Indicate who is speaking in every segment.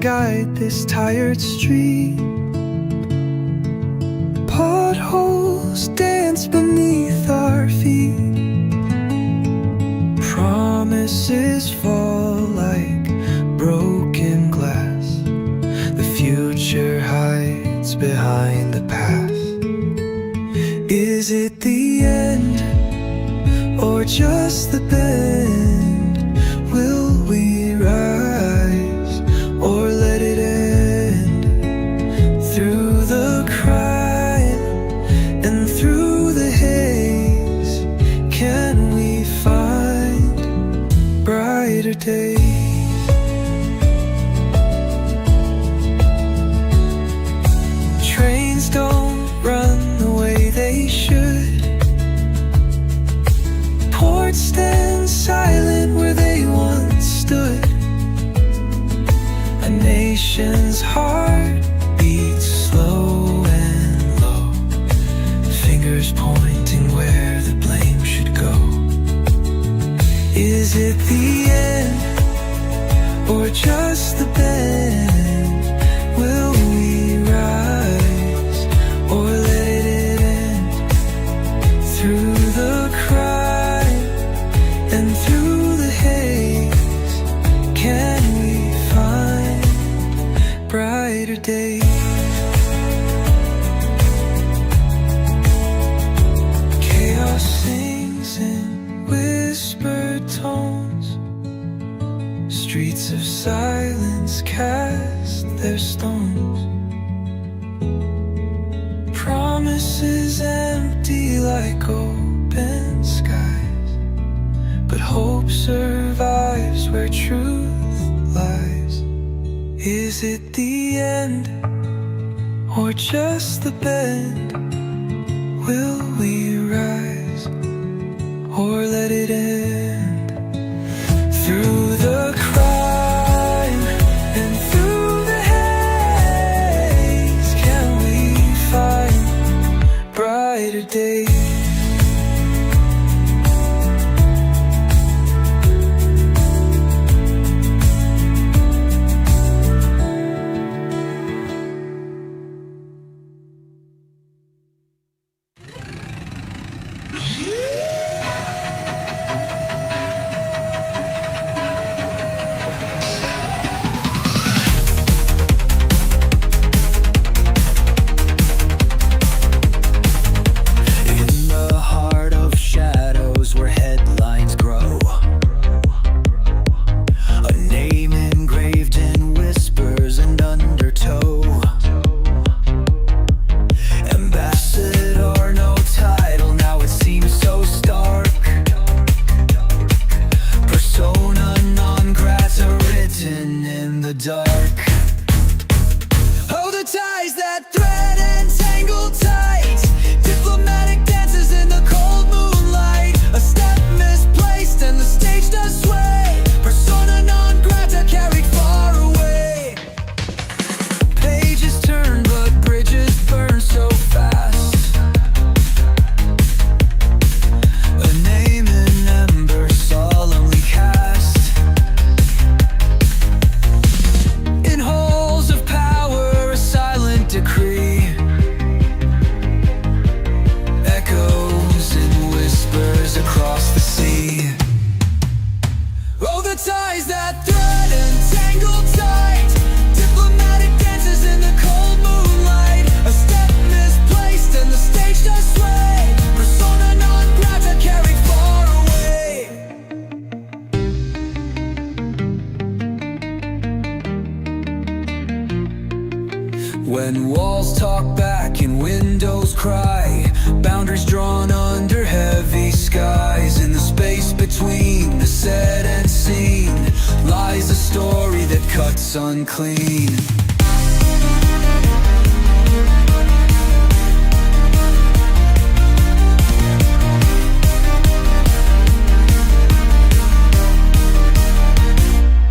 Speaker 1: guide this tired street. Potholes dance beneath our feet. Promises fall like broken glass. The future hides behind the past. Is it the end, or just the bend? Will we rise, or let it end? Through the crime and through the haze, can we find brighter days? Trains don't run the way they should. Ports stand silent where they once stood. A nation's heart beats slow and low, fingers pointing where the blame should go. Is it the end, or just the bend? Will we rise, or let it end? Through the crime and through the haze, can we find brighter days? Chaos sings in whispered tones. Streets of silence cast their stones. Promises empty like open skies, but hope survives where truth lies. Is it the end, or just the bend? Will we rise, or let it end? Through the crime and through the haze, can we find brighter days?
Speaker 2: When walls talk back and windows cry, boundaries drawn under heavy skies. In the space between the said and seen lies a story that cuts unclean.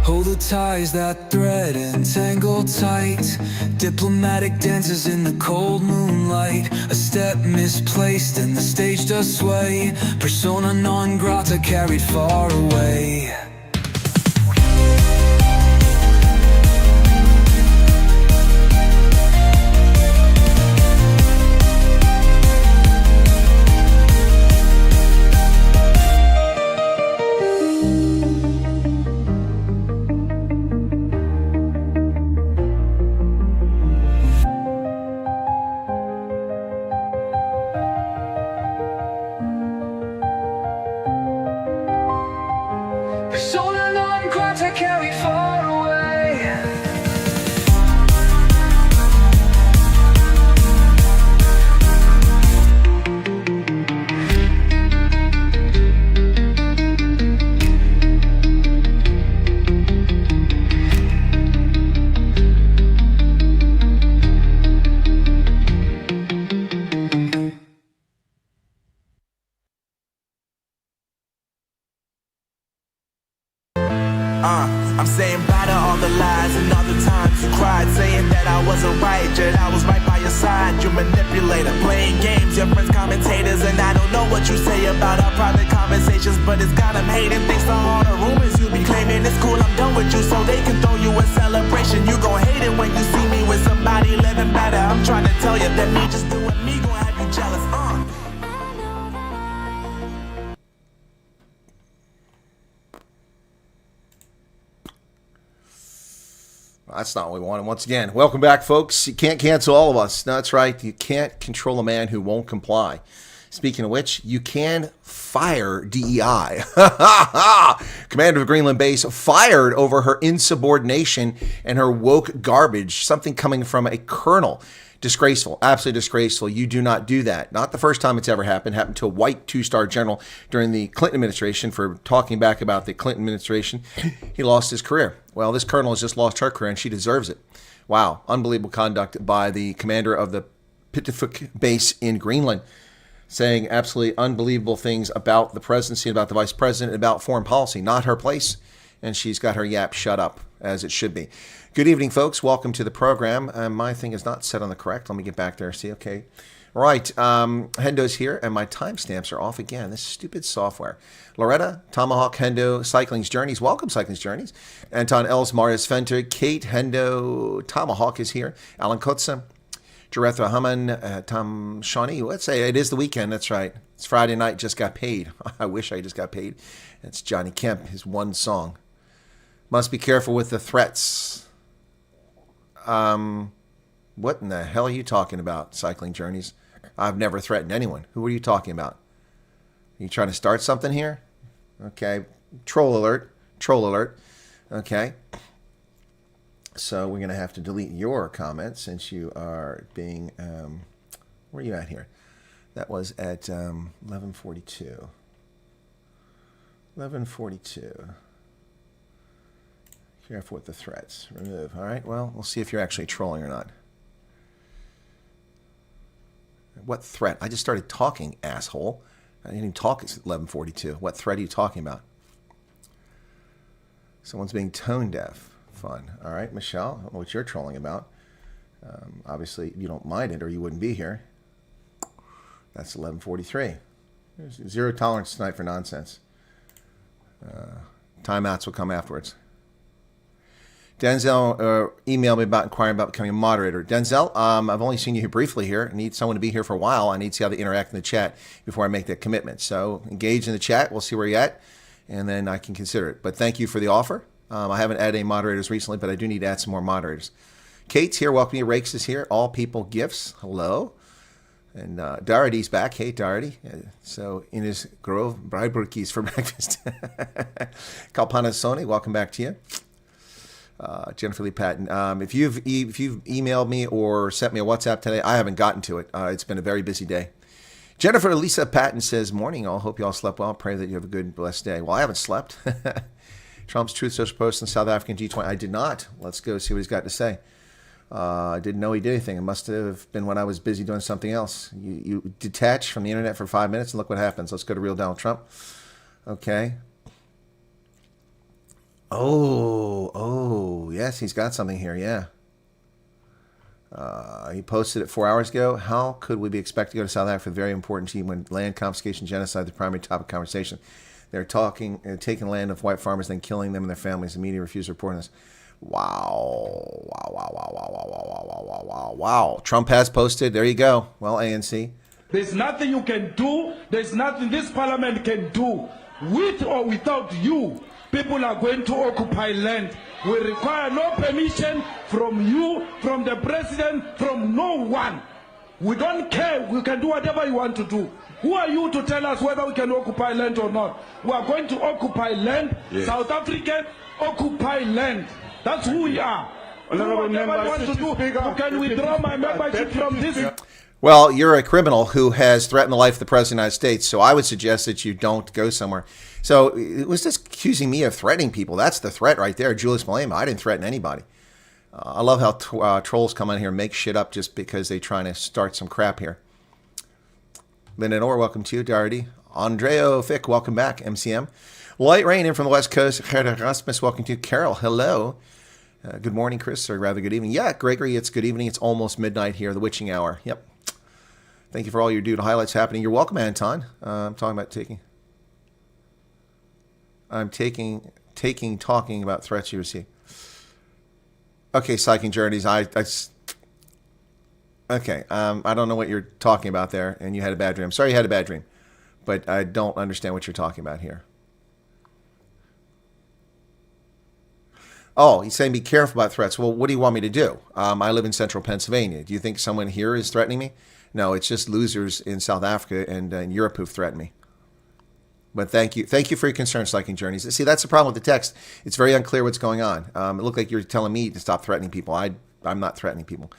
Speaker 2: Hold the ties that thread and tangle tight. Diplomatic dances in the cold moonlight. A step misplaced and the stage does sway. Persona non grata carried far away.
Speaker 1: Persona non grata carry far away.
Speaker 3: I'm saying bye to all the lies and all the times you cried, saying that I wasn't right, yet I was right by your side. You manipulator, playing games, your friends commentators, and I don't know what you say about our private conversations, but it's got them hating. Thanks to all the rumors you be claiming. It's cool, I'm done with you, so they can throw you a celebration. You gon' hate it when you see me with somebody living better. I'm trying to tell you that me just doing me gon' have you jealous.
Speaker 4: That's not what we want. And once again, welcome back, folks. You can't cancel all of us. That's right. You can't control a man who won't comply. Speaking of which, you can fire DEI. Commander of Greenland base fired over her insubordination and her woke garbage. Something coming from a colonel. Disgraceful, absolutely disgraceful. You do not do that. Not the first time it's ever happened. Happened to a white two-star general during the Clinton administration for talking back about the Clinton administration. He lost his career. Well, this colonel has just lost her career, and she deserves it. Wow, unbelievable conduct by the commander of the Pitifuk base in Greenland, saying absolutely unbelievable things about the presidency, about the vice president, about foreign policy. Not her place, and she's got her yap shut up, as it should be. Good evening, folks. Welcome to the program. My thing is not set on the correct. Let me get back there. See, okay. All right. Hendo's here, and my timestamps are off again. This stupid software. Loretta, Tomahawk, Hendo, Cycling's Journeys. Welcome, Cycling's Journeys. Anton Els, Marius Fenter, Kate, Hendo, Tomahawk is here. Alan Kotza, Jarethra Haman, Tom Shawnee. Let's say it is the weekend. That's right. It's Friday night. Just got paid. I wish I just got paid. It's Johnny Kemp, his one song. Must be careful with the threats. What in the hell are you talking about, Cycling Journeys? I've never threatened anyone. Who are you talking about? Are you trying to start something here? Okay. Troll alert. Troll alert. Okay. So we're going to have to delete your comment since you are being... where are you at here? That was at 11:42. 11:42. Careful with the threats. Remove. All right. Well, we'll see if you're actually trolling or not. What threat? I just started talking, asshole. I didn't even talk at 11:42. What threat are you talking about? Someone's being tone deaf. Fun. All right, Michelle. I don't know what you're trolling about. Obviously, you don't mind it or you wouldn't be here. That's 11:43. There's zero tolerance tonight for nonsense. Timeouts will come afterwards. Denzel emailed me about inquiring about becoming a moderator. Denzel, I've only seen you here briefly here. I need someone to be here for a while. I need to see how they interact in the chat before I make that commitment. So engage in the chat. We'll see where you're at, and then I can consider it. But thank you for the offer. I haven't added any moderators recently, but I do need to add some more moderators. Kate's here. Welcome you. Rakes is here. All People Gifts. Hello. And Doherty's back. Hey, Doherty. So in his Grove, Brybrookies for breakfast. Kalpana Sony, welcome back to you. Jennifer Lee Patton. If you've emailed me or sent me a WhatsApp today, I haven't gotten to it. It's been a very busy day. Jennifer Lisa Patton says, morning all. Hope you all slept well. Pray that you have a good, blessed day. Well, I haven't slept. Trump's Truth Social post in South African G20. I did not. Let's go see what he's got to say. I didn't know he did anything. It must have been when I was busy doing something else. You detach from the internet for 5 minutes and look what happens. Let's go to real Donald Trump. Okay. Oh, yes, he's got something here, yeah. He posted it 4 hours ago. How could we be expected to go to South Africa for the very important team when land confiscation, genocide, the primary topic of conversation? They're taking land of white farmers, then killing them and their families. The media refused reporting this. Wow. Trump has posted. There you go. Well, ANC.
Speaker 5: There's nothing you can do. There's nothing this parliament can do. With or without you, people are going to occupy land. We require no permission from you, from the president, from no one. We don't care. We can do whatever you want to do. Who are you to tell us whether we can occupy land or not? We are going to occupy land.
Speaker 6: Yes.
Speaker 5: South African occupy land. That's who we are.
Speaker 6: Honourable
Speaker 5: Whatever I
Speaker 6: Member,
Speaker 5: want to do,
Speaker 6: Speaker,
Speaker 5: you can withdraw my membership from this.
Speaker 4: Well, you're a criminal who has threatened the life of the President of the United States, so I would suggest that you don't go somewhere. So it was just accusing me of threatening people. That's the threat right there, Julius Malema. I didn't threaten anybody. I love how trolls come on here and make shit up just because they're trying to start some crap here. Lyndon Orr, welcome to you. Darity. Andreo Fick, welcome back. MCM. Light Rain in from the West Coast. Gerda Rasmus, welcome to you. Carol, hello. Good morning, Chris, or rather good evening. Yeah, Gregory, it's good evening. It's almost midnight here, the witching hour. Yep. Thank you for all your dude highlights happening. You're welcome, Anton. I'm talking about talking about threats you receive. Okay, Psyching Journeys. Okay, I don't know what you're talking about there, and you had a bad dream. I'm sorry you had a bad dream, but I don't understand what you're talking about here. Oh, he's saying be careful about threats. Well, what do you want me to do? I live in central Pennsylvania. Do you think someone here is threatening me? No, it's just losers in South Africa and in Europe who've threatened me. But thank you for your concern, Psyching Journeys. See, that's the problem with the text. It's very unclear what's going on. It looked like you're telling me to stop threatening people. I'm not threatening people.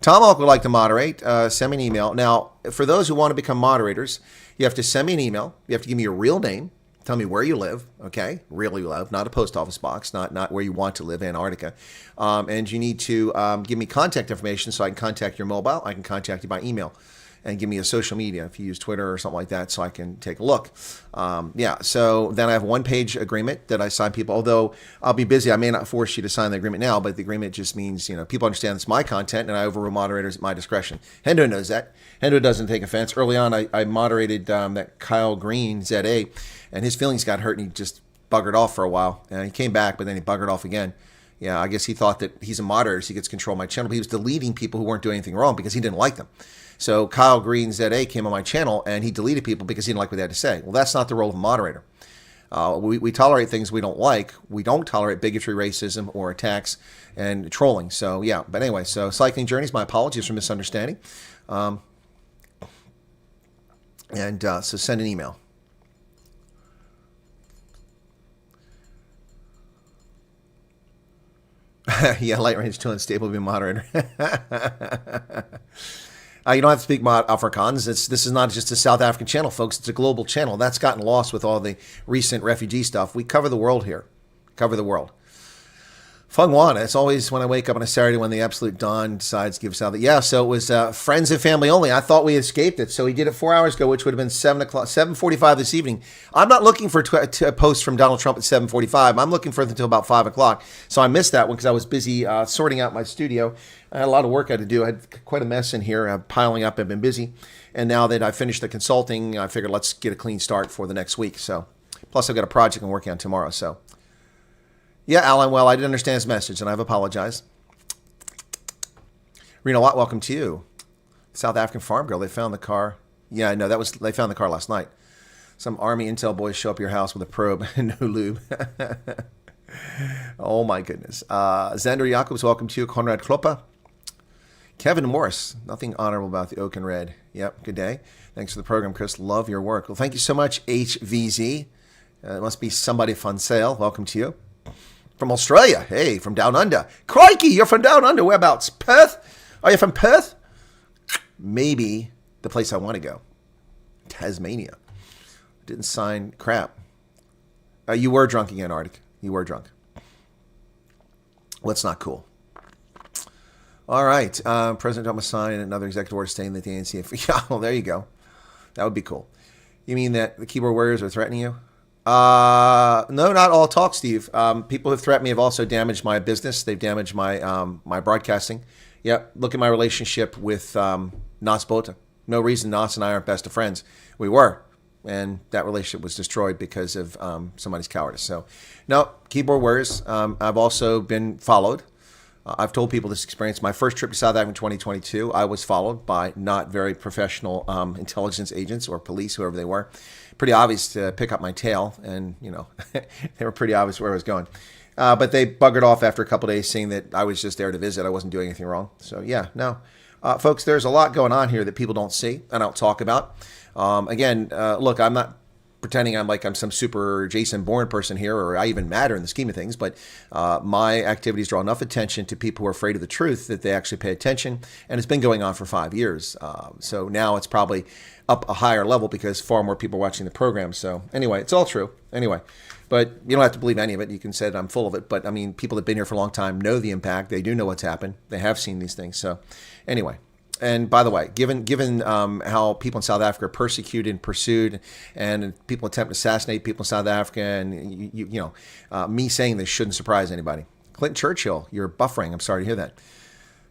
Speaker 4: Tom Alk would like to moderate. Send me an email. Now, for those who want to become moderators, you have to send me an email. You have to give me your real name. Tell me where you live, okay? Really you live, not a post office box, not where you want to live, Antarctica. And you need to give me contact information so I can contact your mobile. I can contact you by email. And give me a social media if you use Twitter or something like that so I can take a look. So then I have a one-page agreement that I sign people. Although I'll be busy, I may not force you to sign the agreement now, but the agreement just means, people understand it's my content and I overrule moderators at my discretion. Hendo knows that. Hendo doesn't take offense. Early on, I moderated that Kyle Green, ZA, and his feelings got hurt and he just buggered off for a while. And he came back, but then he buggered off again. Yeah, I guess he thought that he's a moderator, so he gets control of my channel. But he was deleting people who weren't doing anything wrong because he didn't like them. So Kyle Green ZA came on my channel and he deleted people because he didn't like what they had to say. Well, that's not the role of a moderator. We tolerate things we don't like. We don't tolerate bigotry, racism, or attacks and trolling. So yeah, but anyway, so Cycling Journeys, my apologies for misunderstanding. So send an email. Yeah, Light Range 2 unstable to be a moderator. You don't have to speak Afrikaans. This is not just a South African channel, folks. It's a global channel. That's gotten lost with all the recent refugee stuff. We cover the world here. Cover the world. Fungwana. It's always when I wake up on a Saturday when the absolute dawn decides to give us out. Yeah, so it was friends and family only. I thought we escaped it. So he did it 4 hours ago, which would have been 7:45 this evening. I'm not looking for a post from Donald Trump at 7:45. I'm looking for it until about 5 o'clock. So I missed that one because I was busy sorting out my studio. I had a lot of work I had to do. I had quite a mess in here piling up. I've been busy. And now that I finished the consulting, I figured let's get a clean start for the next week. So plus I've got a project I'm working on tomorrow. So yeah, Alan, well, I didn't understand his message, and I've apologized. Rena Watt, welcome to you. South African farm girl, they found the car. Yeah, no, they found the car last night. Some Army intel boys show up at your house with a probe and no lube. Oh, my goodness. Xander Jacobs, welcome to you. Conrad Kloppa. Kevin Morris, nothing honorable about the Oak and Red. Yep, good day. Thanks for the program, Chris. Love your work. Well, thank you so much, HVZ. It must be somebody fun sale. Welcome to you. From Australia. Hey, from down under. Crikey, you're from down under. Whereabouts? Perth? Are you from Perth? Maybe the place I want to go. Tasmania. Didn't sign crap. You were drunk again, Arctic. You were drunk. Well, it's not cool. All right. President Trump will sign another executive order stating that the ANC... Yeah, well, there you go. That would be cool. You mean that the keyboard warriors are threatening you? No, not all talk, Steve. People who've threatened me have also damaged my business. They've damaged my my broadcasting. Yep. Look at my relationship with Nas Bota. No reason Nas and I aren't best of friends. We were. And that relationship was destroyed because of somebody's cowardice. So, no, keyboard warriors. I've also been followed. I've told people this experience. My first trip to South Africa in 2022, I was followed by not very professional intelligence agents or police, whoever they were. Pretty obvious to pick up my tail, and, they were pretty obvious where I was going. But they buggered off after a couple of days, saying that I was just there to visit. I wasn't doing anything wrong. So, yeah, no. Folks, there's a lot going on here that people don't see and don't talk about. Again, look, I'm not pretending I'm some super Jason Bourne person here, or I even matter in the scheme of things, but my activities draw enough attention to people who are afraid of the truth that they actually pay attention, and it's been going on for 5 years. So now it's probably up a higher level because far more people are watching the program. So anyway, it's all true. Anyway, but you don't have to believe any of it. You can say that I'm full of it, but I mean, people that have been here for a long time know the impact. They do know what's happened. They have seen these things. So anyway. And by the way, given how people in South Africa are persecuted and pursued, and people attempt to assassinate people in South Africa, and me saying this shouldn't surprise anybody. Clinton Churchill, you're buffering. I'm sorry to hear that.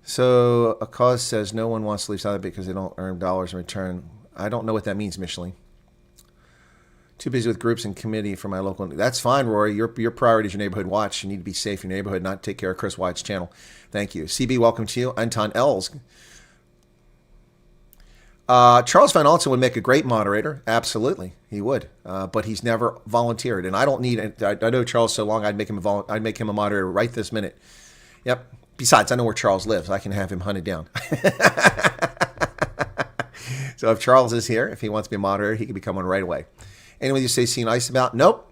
Speaker 4: So a cause says no one wants to leave South Africa because they don't earn dollars in return. I don't know what that means, Michelin. Too busy with groups and committee for my local. That's fine, Rory. Your priority is your neighborhood watch. You need to be safe in your neighborhood, not take care of Chris Wyatt's channel. Thank you. CB, welcome to you. Anton Els. Charles Van Alten would make a great moderator. Absolutely, he would. But he's never volunteered, and I don't need. I know Charles so long. I'd make him a moderator right this minute. Yep. Besides, I know where Charles lives. I can have him hunted down. So if Charles is here, if he wants to be a moderator, he can become one right away. Anyone you say seen ice about? Nope.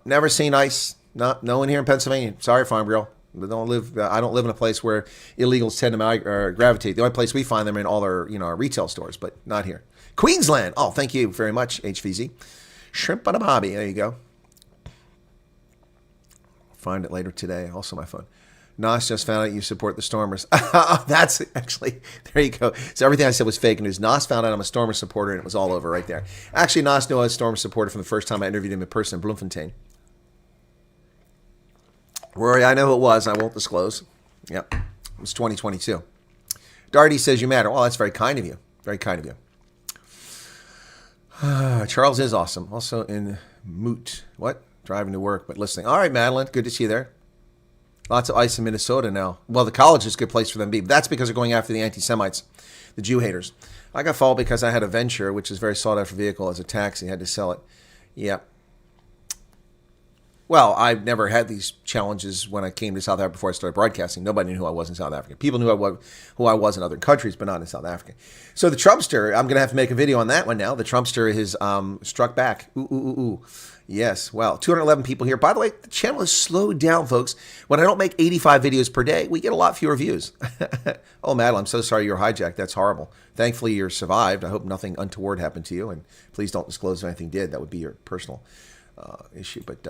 Speaker 4: Never seen ice. No one here in Pennsylvania. Sorry, Farm Girl. I don't live in a place where illegals tend to gravitate. The only place we find them in all our retail stores, but not here. Queensland. Oh, thank you very much, HVZ. Shrimp on a bobby. There you go. Find it later today. Also my phone. Nas just found out you support the Stormers. That's actually, there you go. So everything I said was fake news. Nas found out I'm a Stormers supporter, and it was all over right there. Actually, Nas knew I was a Stormers supporter from the first time I interviewed him in person in Bloemfontein. Rory, I know who it was. I won't disclose. Yep. It was 2022. Darty says you matter. Well, that's very kind of you. Very kind of you. Charles is awesome. Also in Moot. What? Driving to work, but listening. All right, Madeline. Good to see you there. Lots of ice in Minnesota now. Well, the college is a good place for them to be. But that's because they're going after the anti-Semites, the Jew haters. I got followed because I had a Venture, which is a very sought-after vehicle, as a taxi. I had to sell it. Yep. Well, I've never had these challenges when I came to South Africa before I started broadcasting. Nobody knew who I was in South Africa. People knew who I was in other countries, but not in South Africa. So the Trumpster, I'm going to have to make a video on that one now. The Trumpster has struck back. Ooh. Yes, wow. 211 people here. By the way, the channel is slowed down, folks. When I don't make 85 videos per day, we get a lot fewer views. Oh, Madeline, I'm so sorry you were hijacked. That's horrible. Thankfully, you survived. I hope nothing untoward happened to you. And please don't disclose if anything did. That would be your personal issue, but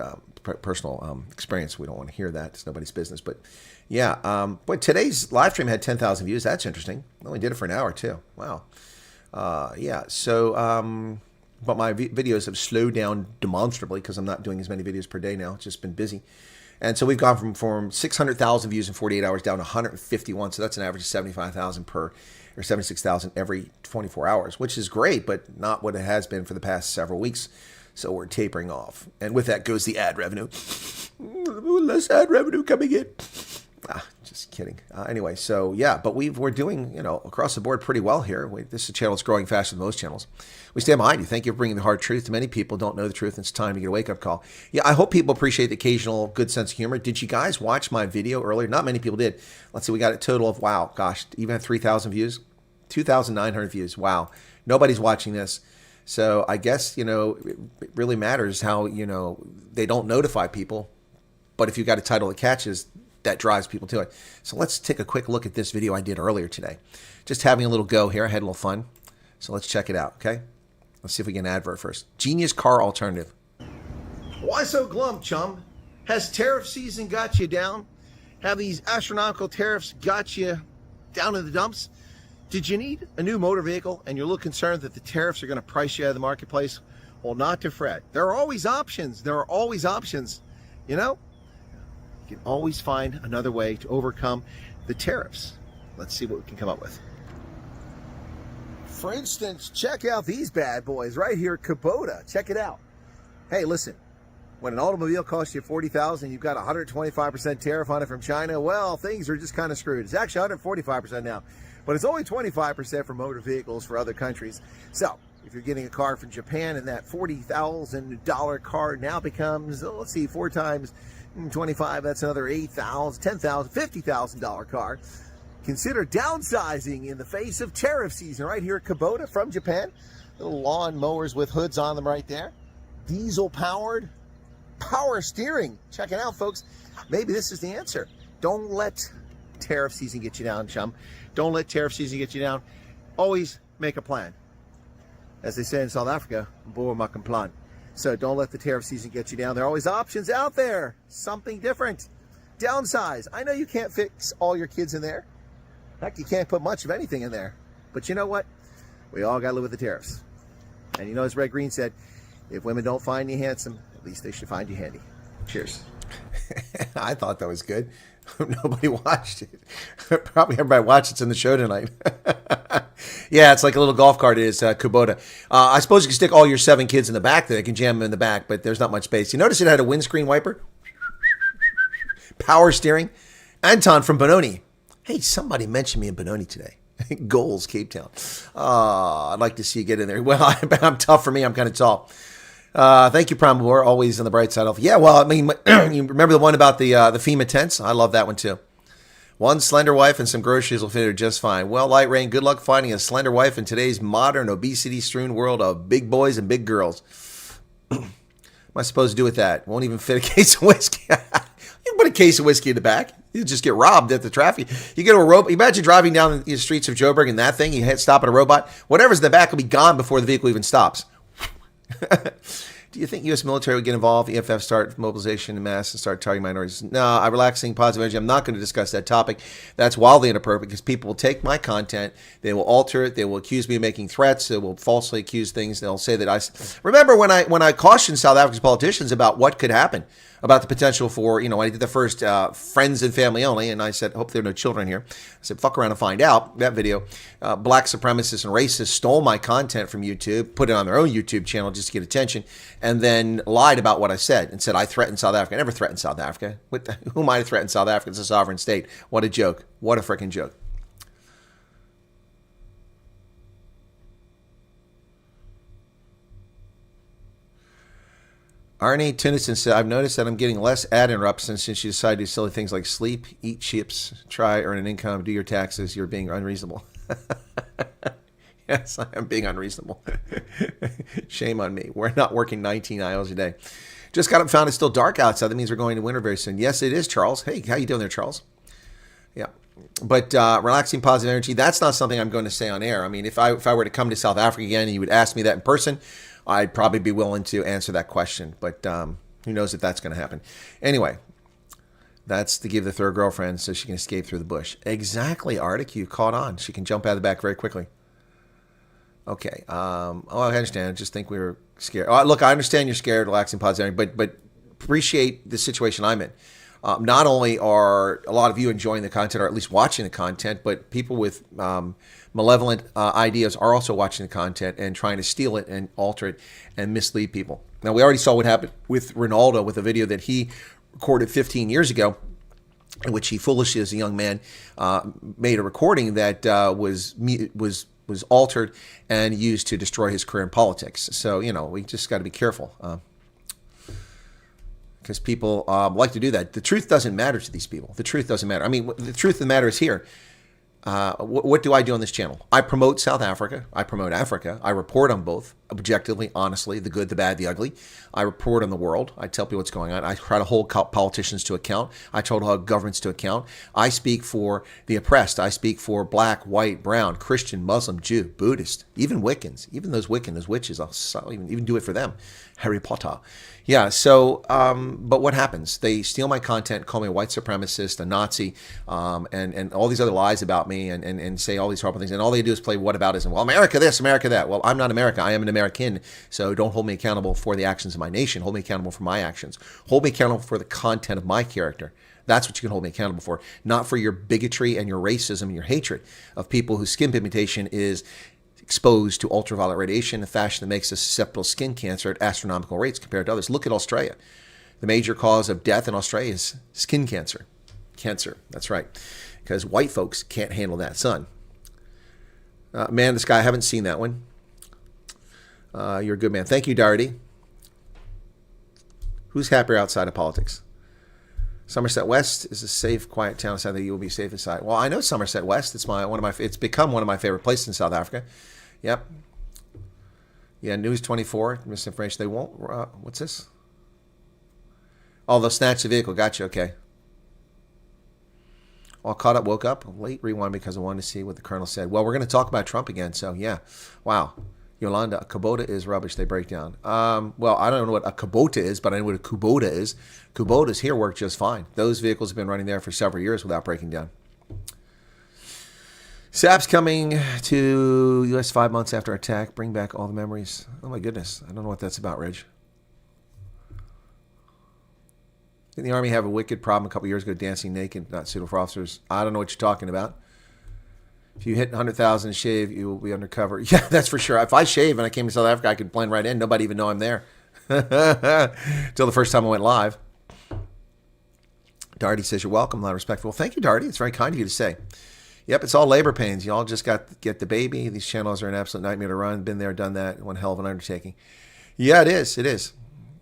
Speaker 4: personal experience. We don't want to hear that. It's nobody's business. But yeah, but today's live stream had 10,000 views. That's interesting. I only did it for an hour too. Wow. Yeah. So, but my videos have slowed down demonstrably because I'm not doing as many videos per day now. It's just been busy. And so we've gone from 600,000 views in 48 hours down to 151. So that's an average of 75,000 or 76,000 every 24 hours, which is great, but not what it has been for the past several weeks. So we're tapering off. And with that goes the ad revenue. Less ad revenue coming in. Just kidding. Anyway, so yeah, but we're doing, across the board pretty well here. This is a channel that's growing faster than most channels. We stand behind you. Thank you for bringing the hard truth. Many people don't know the truth, and it's time to get a wake-up call. Yeah, I hope people appreciate the occasional good sense of humor. Did you guys watch my video earlier? Not many people did. Let's see, we got a total of, wow, gosh, even had 3,000 views? 2,900 views. Wow. Nobody's watching this. So I guess, it really matters how, they don't notify people. But if you got a title that catches, that drives people to it. So let's take a quick look at this video I did earlier today. Just having a little go here. I had a little fun. So let's check it out, okay? Let's see if we get an advert first. Genius car alternative. Why so glum, chum? Has tariff season got you down? Have these astronomical tariffs got you down in the dumps? Did you need a new motor vehicle and you're a little concerned that the tariffs are going to price you out of the marketplace? Well, not to fret. There are always options. There are always options. You can always find another way to overcome the tariffs. Let's see what we can come up with. For instance, check out these bad boys right here, Kubota. Check it out. Hey, listen, when an automobile costs you $40,000, you've got 125% tariff on it from China. Well, things are just kind of screwed. It's actually 145% now, but it's only 25% for motor vehicles for other countries. So if you're getting a car from Japan and that $40,000 car now becomes, let's see, 4 times 25, that's another $8,000, $10,000, $50,000 car. Consider downsizing in the face of tariff season right here at Kubota from Japan. Little lawn mowers with hoods on them right there. Diesel powered, power steering. Check it out, folks. Maybe this is the answer. Don't let tariff season get you down, chum. Don't let tariff season get you down. Always make a plan. As they say in South Africa, boer maak 'n plan. So don't let the tariff season get you down. There are always options out there. Something different. Downsize. I know you can't fix all your kids in there. In fact, you can't put much of anything in there. But you know what? We all got to live with the tariffs. And you know, as Red Green said, if women don't find you handsome, at least they should find you handy. Cheers. I thought that was good. Nobody watched it. Probably everybody watched it's in the show tonight. Yeah, it's like a little golf cart. It is Kubota. I suppose you can stick all your 7 kids in the back there. You can jam them in the back, but there's not much space. You notice it had a windscreen wiper? Power steering. Anton from Benoni. Hey, somebody mentioned me in Benoni today. Goals, Cape Town. I'd like to see you get in there. Well, I'm tough for me. I'm kind of tall. Thank you, Prime War. Always on the bright side of. Yeah, well, I mean, you remember the one about the FEMA tents? I love that one too. One slender wife and some groceries will fit her just fine. Well, Light Rain, good luck finding a slender wife in today's modern, obesity-strewn world of big boys and big girls. What am I supposed to do with that? Won't even fit a case of whiskey. You can put a case of whiskey in the back. You just get robbed at the traffic. You get a robot. Imagine driving down the streets of Joburg and that thing. You stop at a robot. Whatever's in the back will be gone before the vehicle even stops. Do you think U.S. military would get involved? EFF start mobilization in mass and start targeting minorities? No, I'm relaxing positive energy. I'm not going to discuss that topic. That's wildly inappropriate because people will take my content. They will alter it. They will accuse me of making threats. They will falsely accuse things. They'll say that I remember when I cautioned South Africa's politicians about what could happen, about the potential for, when I did the first friends and family only, and I said, hope there are no children here. I said, fuck around and find out. That video, black supremacists and racists stole my content from YouTube, put it on their own YouTube channel just to get attention, and then lied about what I said and said I threatened South Africa. I never threatened South Africa. Who might have threatened South Africa? It's a sovereign state. What a joke. What a freaking joke. Arnie Tennyson said, I've noticed that I'm getting less ad interrupts since you decided to do silly things like sleep, eat chips, try, earn an income, do your taxes. You're being unreasonable. Yes, I am being unreasonable. Shame on me. We're not working 19 hours a day. Just got up and found it's still dark outside. That means we're going to winter very soon. Yes, it is, Charles. Hey, how you doing there, Charles? Yeah. But relaxing positive energy, that's not something I'm going to say on air. I mean, if I were to come to South Africa again and you would ask me that in person, I'd probably be willing to answer that question, but who knows if that's going to happen. Anyway, that's to give the third girlfriend so she can escape through the bush. Exactly, Arctic. You caught on. She can jump out of the back very quickly. Okay. I understand. I just think we were scared. Look, I understand you're scared, relaxing positivity, but appreciate the situation I'm in. Not only are a lot of you enjoying the content, or at least watching the content, but people with malevolent ideas are also watching the content and trying to steal it and alter it and mislead people. Now, we already saw what happened with Ronaldo with a video that he recorded 15 years ago, in which he foolishly, as a young man, made a recording that was altered and used to destroy his career in politics. So, we just got to be careful. Because people like to do that. The truth doesn't matter to these people. The truth doesn't matter. I mean, the truth of the matter is here. What do I do on this channel? I promote South Africa. I promote Africa. I report on both, objectively, honestly, the good, the bad, the ugly. I report on the world. I tell people what's going on. I try to hold politicians to account. I try to hold governments to account. I speak for the oppressed. I speak for black, white, brown, Christian, Muslim, Jew, Buddhist, even Wiccans, even those Wiccan, those witches. I'll even do it for them. Harry Potter. Yeah, so, but what happens? They steal my content, call me a white supremacist, a Nazi, and all these other lies about me and say all these horrible things. And all they do is play whataboutism. Well, America this, America that. Well, I'm not America. I am an American. So don't hold me accountable for the actions of my nation. Hold me accountable for my actions. Hold me accountable for the content of my character. That's what you can hold me accountable for. Not for your bigotry and your racism and your hatred of people whose skin pigmentation is exposed to ultraviolet radiation in a fashion that makes us susceptible to skin cancer at astronomical rates compared to others. Look at Australia. The major cause of death in Australia is skin cancer. Cancer, that's right. Because white folks can't handle that sun. Man, this guy, I haven't seen that one. You're a good man. Thank you, Darty. Who's happier outside of politics? Somerset West is a safe, quiet town. So that you will be safe inside. Well, I know Somerset West. It's become one of my favorite places in South Africa. Yep. Yeah, News 24, misinformation. They won't. What's this? Oh, they'll snatch the vehicle. Gotcha. Okay. All caught up, woke up late, rewind because I wanted to see what the colonel said. Well, we're going to talk about Trump again. So yeah, wow. Yolanda, a Kubota is rubbish. They break down. Well, I don't know what a Kubota is, but I know what a Kubota is. Kubotas here work just fine. Those vehicles have been running there for several years without breaking down. SAP's coming to U.S. 5 months after attack. Bring back all the memories. Oh my goodness. I don't know what that's about, Reg. Didn't the Army have a wicked problem a couple years ago, dancing naked, not suitable for officers? I don't know what you're talking about. If you hit 100,000 and shave, you will be undercover. Yeah, that's for sure. If I shave and I came to South Africa, I could blend right in. Nobody even know I'm there. Until the first time I went live. Darty says, you're welcome. A lot of respect. Well, thank you, Darty. It's very kind of you to say. Yep, it's all labor pains. Y'all just got to get the baby. These channels are an absolute nightmare to run. Been there, done that. One hell of an undertaking. Yeah, it is. It is.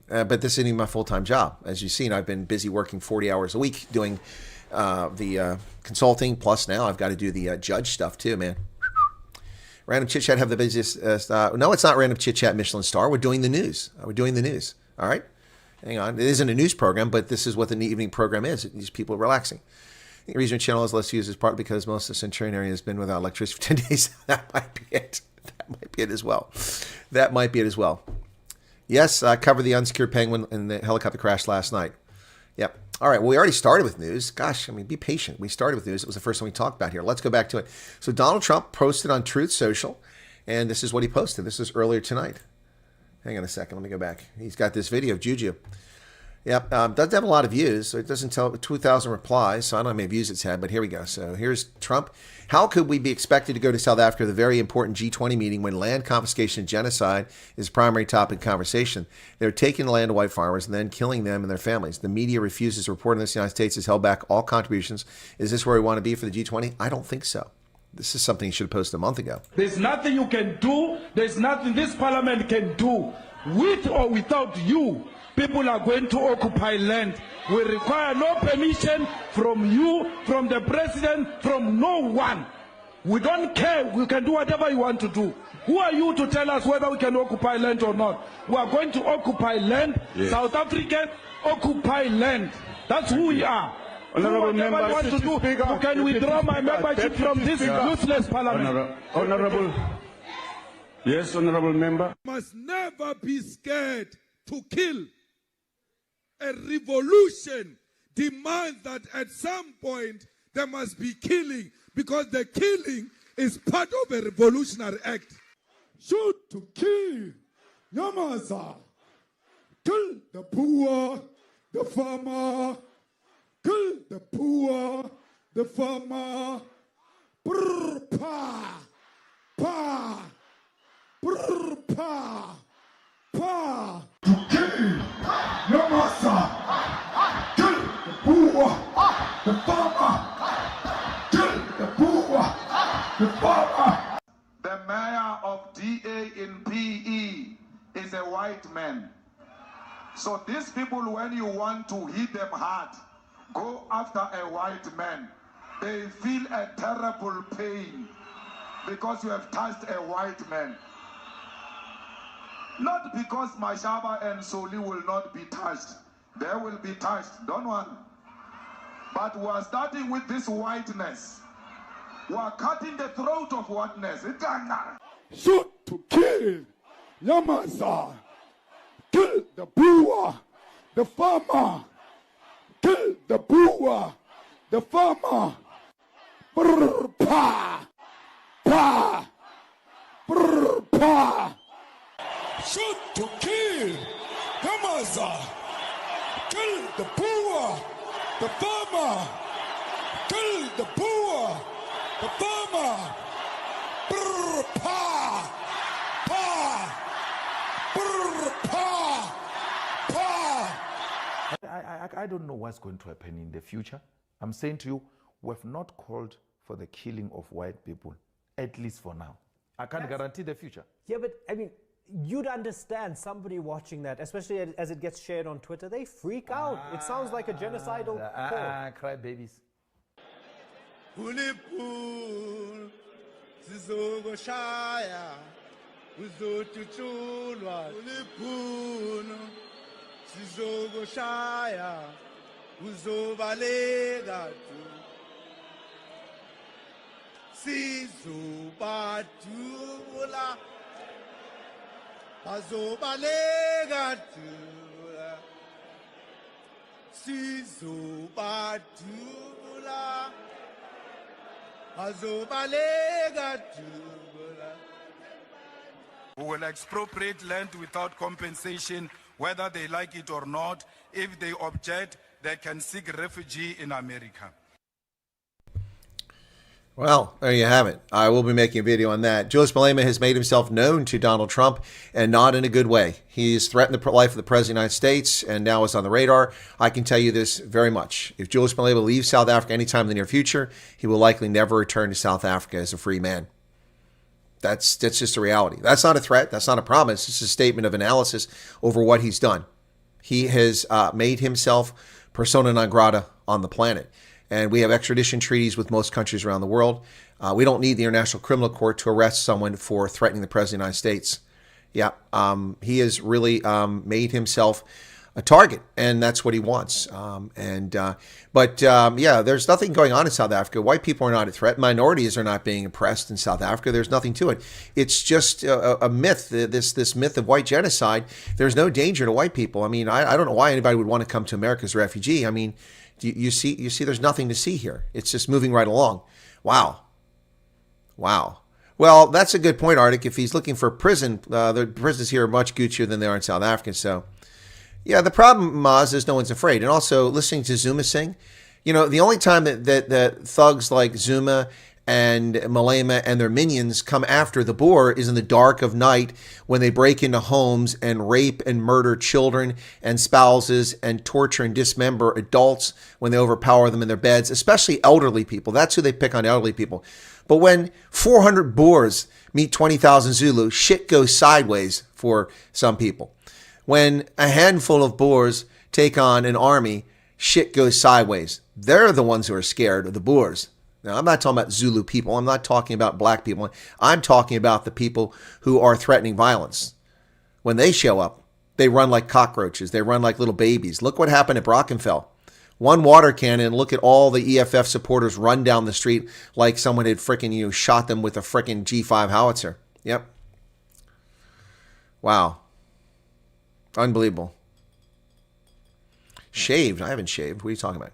Speaker 4: But this isn't even my full-time job. As you've seen, I've been busy working 40 hours a week doing the consulting. Plus now I've got to do the judge stuff too, man. Random Chit Chat have the busiest. No, it's not Random Chit Chat Michelin star. We're doing the news. We're doing the news. All right. Hang on. It isn't a news program, but this is what the evening program is. These people are relaxing. I think the reason channel is less used is partly because most of the Centurion area has been without electricity for 10 days. That might be it. That might be it as well. That might be it as well. Yes, I covered the unsecured Penguin and the helicopter crash last night. Yep. All right. Well, we already started with news. Gosh, I mean, be patient. We started with news. It was the first one we talked about here. Let's go back to it. So Donald Trump posted on Truth Social, and this is what he posted. This is earlier tonight. Hang on a second. Let me go back. He's got this video of Juju. Yep. Doesn't have a lot of views. So it doesn't tell 2,000 replies. So I don't know how many views it's had, but here we go. So here's Trump. How could we be expected to go to South Africa, the very important G20 meeting, when land confiscation and genocide is primary topic of conversation? They're taking the land of white farmers and then killing them and their families. The media refuses to report on this. The United States has held back all contributions. Is this where we want to be for the G20? I don't think so. This is something you should have posted a month ago.
Speaker 5: There's nothing you can do. There's nothing this parliament can do. With or without you, people are going to occupy land. We require no permission from you, from the president, from no one. We don't care. We can do whatever you want to do. Who are you to tell us whether we can occupy land or not? We are going to occupy land. Yes. South Africa, occupy land. That's who we are.
Speaker 6: Honorable
Speaker 5: Whatever you want to do, you can withdraw my membership from this useless parliament.
Speaker 6: Honorable. Yes, honorable member.
Speaker 7: Must never be scared to kill. A revolution demands that at some point there must be killing, because the killing is part of a revolutionary act.
Speaker 8: Shoot to kill. Yamaza. Kill the poor, the farmer. Kill the poor, the farmer. Brr, pa, pa, brr, pa, pa. To kill. Yamaza. Kill the poor, the farmer. Kill the poor, the farmer.
Speaker 9: The mayor of DA in PE is a white man. So these people, when you want to hit them hard, go after a white man. They feel a terrible pain because you have touched a white man. Not because Mashaba and Soli will not be touched. They will be touched, don't worry. But we are starting with this whiteness. We are cutting the throat of whiteness.
Speaker 8: Shoot to kill. Yamaza. Kill the poor, the farmer. Kill the poor, the farmer. Brr, pa, pa, brr, pa. Shoot to kill. Yamaza. Kill the poor, the farmer. Kill the poor, the farmer. Brr, pa, pa, brr, pa, pa.
Speaker 10: I don't know what's going to happen in the future. I'm saying to you, we have not called for the killing of white people, at least for now. I can't guarantee the future.
Speaker 11: Yeah, but I mean, you'd understand somebody watching that, especially as it gets shared on Twitter, they freak out. It sounds like a genocidal call.
Speaker 10: Cry babies.
Speaker 8: Ulipul sizokushaya uzotutshulwa uliphuno sizokushaya uzobaleka sizobadula bazobaleka sizobadula
Speaker 5: who will expropriate land without compensation, whether they like it or not. If they object, they can seek refuge in America.
Speaker 4: Well, there you have it. I will be making a video on that. Julius Malema has made himself known to Donald Trump, and not in a good way. He's threatened the life of the President of the United States and now is on the radar. I can tell you this very much. If Julius Malema leaves South Africa anytime in the near future, he will likely never return to South Africa as a free man. That's just a reality. That's not a threat. That's not a promise. It's a statement of analysis over what he's done. He has made himself persona non grata on the planet. And we have extradition treaties with most countries around the world. We don't need the International Criminal Court to arrest someone for threatening the President of the United States. Yeah, he has really made himself a target, and that's what he wants. Yeah, there's nothing going on in South Africa. White people are not a threat. Minorities are not being oppressed in South Africa. There's nothing to it. It's just a myth, this myth of white genocide. There's no danger to white people. I mean, I don't know why anybody would want to come to America as a refugee. I mean, you see there's nothing to see here. It's just moving right along. Wow. Well, that's a good point, Arctic. If he's looking for prison, the prisons here are much goochier than they are in South Africa. So, yeah, the problem, Maz, is no one's afraid. And also, listening to Zuma sing, the only time that thugs like Zuma and Malema and their minions come after the Boer is in the dark of night when they break into homes and rape and murder children and spouses and torture and dismember adults when they overpower them in their beds, especially elderly people. That's who they pick on, elderly people. But when 400 Boers meet 20,000 Zulu, shit goes sideways for some people. When a handful of Boers take on an army, shit goes sideways. They're the ones who are scared of the Boers. Now, I'm not talking about Zulu people. I'm not talking about black people. I'm talking about the people who are threatening violence. When they show up, they run like cockroaches. They run like little babies. Look what happened at Brockenfell. One water cannon, look at all the EFF supporters run down the street like someone had frickin' shot them with a frickin' G5 howitzer. Yep. Wow. Unbelievable. Shaved. I haven't shaved. What are you talking about?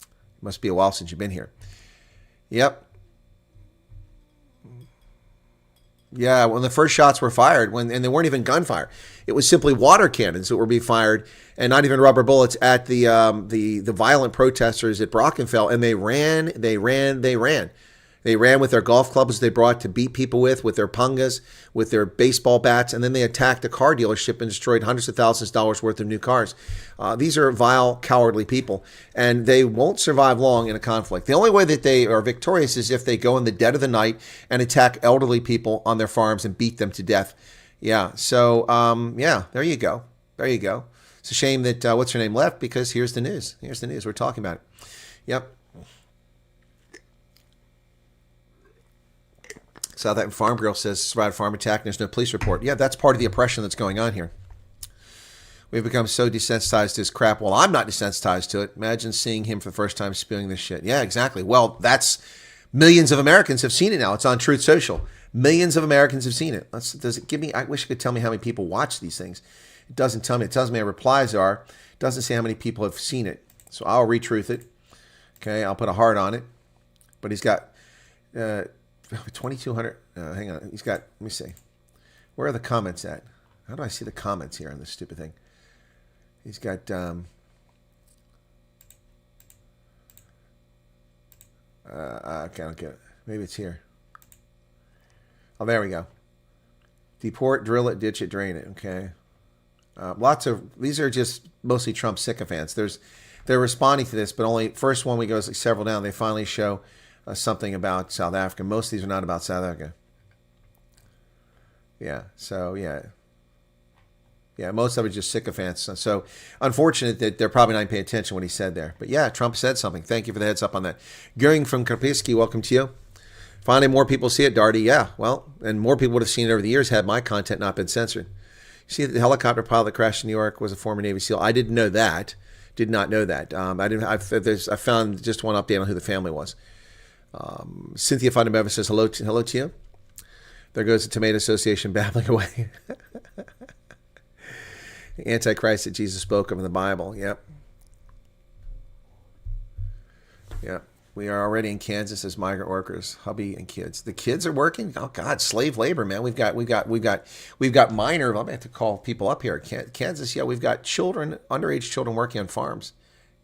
Speaker 4: It must be a while since you've been here. Yep. Yeah, when the first shots were fired, and they weren't even gunfire, it was simply water cannons that were being fired, and not even rubber bullets at the violent protesters at Brockenfell, and they ran. They ran with their golf clubs they brought to beat people with their pungas, with their baseball bats, and then they attacked a car dealership and destroyed hundreds of thousands of dollars worth of new cars. These are vile, cowardly people, and they won't survive long in a conflict. The only way that they are victorious is if they go in the dead of the night and attack elderly people on their farms and beat them to death. Yeah, so, yeah, there you go. It's a shame that, what's her name, left, because here's the news. We're talking about it. Yep. South African Farm Girl says survived farm attack and there's no police report. Yeah, that's part of the oppression that's going on here. We've become so desensitized to this crap. Well, I'm not desensitized to it. Imagine seeing him for the first time spewing this shit. Yeah, exactly. Well, that's millions of Americans have seen it now. It's on Truth Social. Millions of Americans have seen it. Does it give me? I wish it could tell me how many people watch these things. It doesn't tell me. It tells me how replies are. It doesn't say how many people have seen it. So I'll retruth it. Okay, I'll put a heart on it. But he's got 2,200. Hang on. He's got, let me see. Where are the comments at? How do I see the comments here on this stupid thing? He's got, okay, I don't get it. Maybe it's here. Oh, there we go. Deport, drill it, ditch it, drain it. Okay. These are just mostly Trump sycophants. They're responding to this, but only, first one we go is like several down. They finally show something about South Africa. Most of these are not about South Africa. Yeah, so yeah. Yeah, most of it just sycophants. So unfortunate that they're probably not paying attention what he said there. But yeah, Trump said something. Thank you for the heads up on that. Goering from Karpiski, welcome to you. Finally, more people see it, Darty. Yeah, well, and more people would have seen it over the years had my content not been censored. You see that the helicopter pilot that crashed in New York was a former Navy SEAL. I didn't know that. Did not know that. I found just one update on who the family was. Cynthia Fundamental says hello to you. There goes the Tomato Association babbling away. The Antichrist that Jesus spoke of in the Bible. Yep. Yep. We are already in Kansas as migrant workers, hubby and kids. The kids are working. Oh God, slave labor, man. We've got minor. I'm going to have to call people up here. Kansas, yeah, we've got children, underage children working on farms.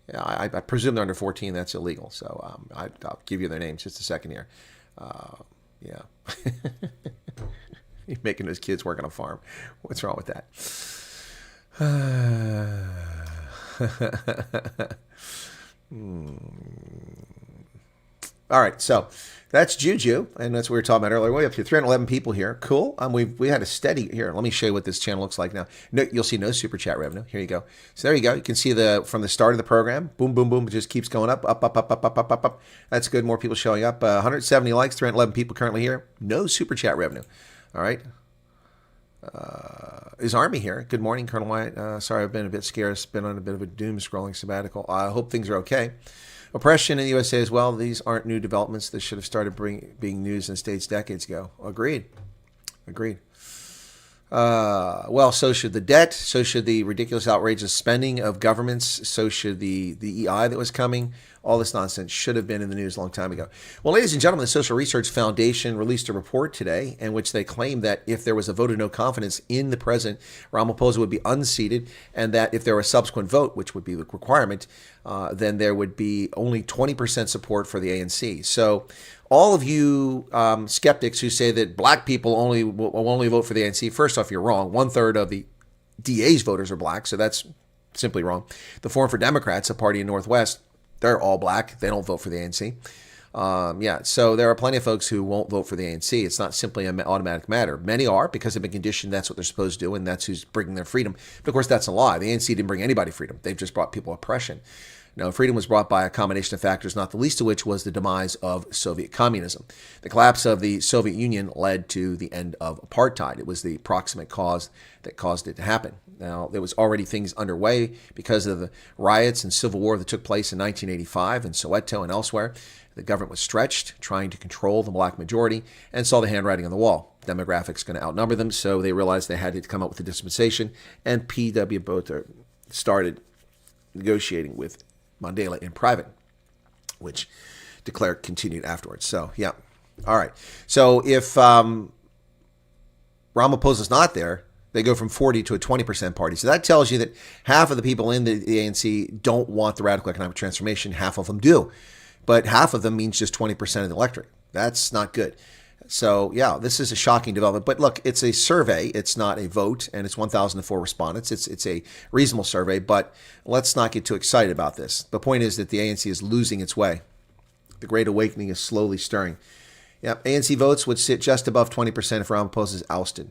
Speaker 4: Yeah, I presume they're under 14. That's illegal. So I'll give you their names just a second here. Yeah. You're making those kids work on a farm. What's wrong with that? All right, so that's Juju, and that's what we were talking about earlier. We're up to 311 people here. Cool. We had a steady here. Let me show you what this channel looks like now. No, you'll see no super chat revenue. Here you go. So there you go. You can see from the start of the program, boom, boom, boom. It just keeps going up. That's good. More people showing up. 170 likes. 311 people currently here. No super chat revenue. All right. Is Army here? Good morning, Colonel Wyatt. Sorry, I've been a bit scarce. Been on a bit of a doom scrolling sabbatical. I hope things are okay. Oppression in the USA as well. These aren't new developments. This should have started being news in the States decades ago. Agreed. Well, so should the debt. So should the ridiculous, outrageous spending of governments. So should the EI that was coming. All this nonsense should have been in the news a long time ago. Well, ladies and gentlemen, the Social Research Foundation released a report today in which they claimed that if there was a vote of no confidence in the president, Ramaphosa would be unseated, and that if there was a subsequent vote, which would be the requirement, then there would be only 20% support for the ANC. So all of you skeptics who say that black people will only vote for the ANC, first off, you're wrong. 1/3 of the DA's voters are black, so that's simply wrong. The Forum for Democrats, a party in Northwest, they're all black. They don't vote for the ANC. So there are plenty of folks who won't vote for the ANC. It's not simply an automatic matter. Many are because they've been conditioned that's what they're supposed to do, and that's who's bringing their freedom. But of course, that's a lie. The ANC didn't bring anybody freedom. They've just brought people oppression. No, freedom was brought by a combination of factors, not the least of which was the demise of Soviet communism. The collapse of the Soviet Union led to the end of apartheid. It was the proximate cause that caused it to happen. Now, there was already things underway because of the riots and civil war that took place in 1985 in Soweto and elsewhere. The government was stretched, trying to control the black majority, and saw the handwriting on the wall. Demographics going to outnumber them, so they realized they had to come up with a dispensation, and P.W. Botha started negotiating with Mandela in private, which de Klerk continued afterwards. So, yeah. All right. So if Ramaphosa's not there, they go from 40 to a 20% party. So that tells you that half of the people in the ANC don't want the radical economic transformation. Half of them do. But half of them means just 20% of the electorate. That's not good. So, yeah, this is a shocking development. But look, it's a survey. It's not a vote, and it's 1,004 respondents. It's a reasonable survey, but let's not get too excited about this. The point is that the ANC is losing its way. The Great Awakening is slowly stirring. Yeah, ANC votes would sit just above 20% if Ramaphosa is ousted.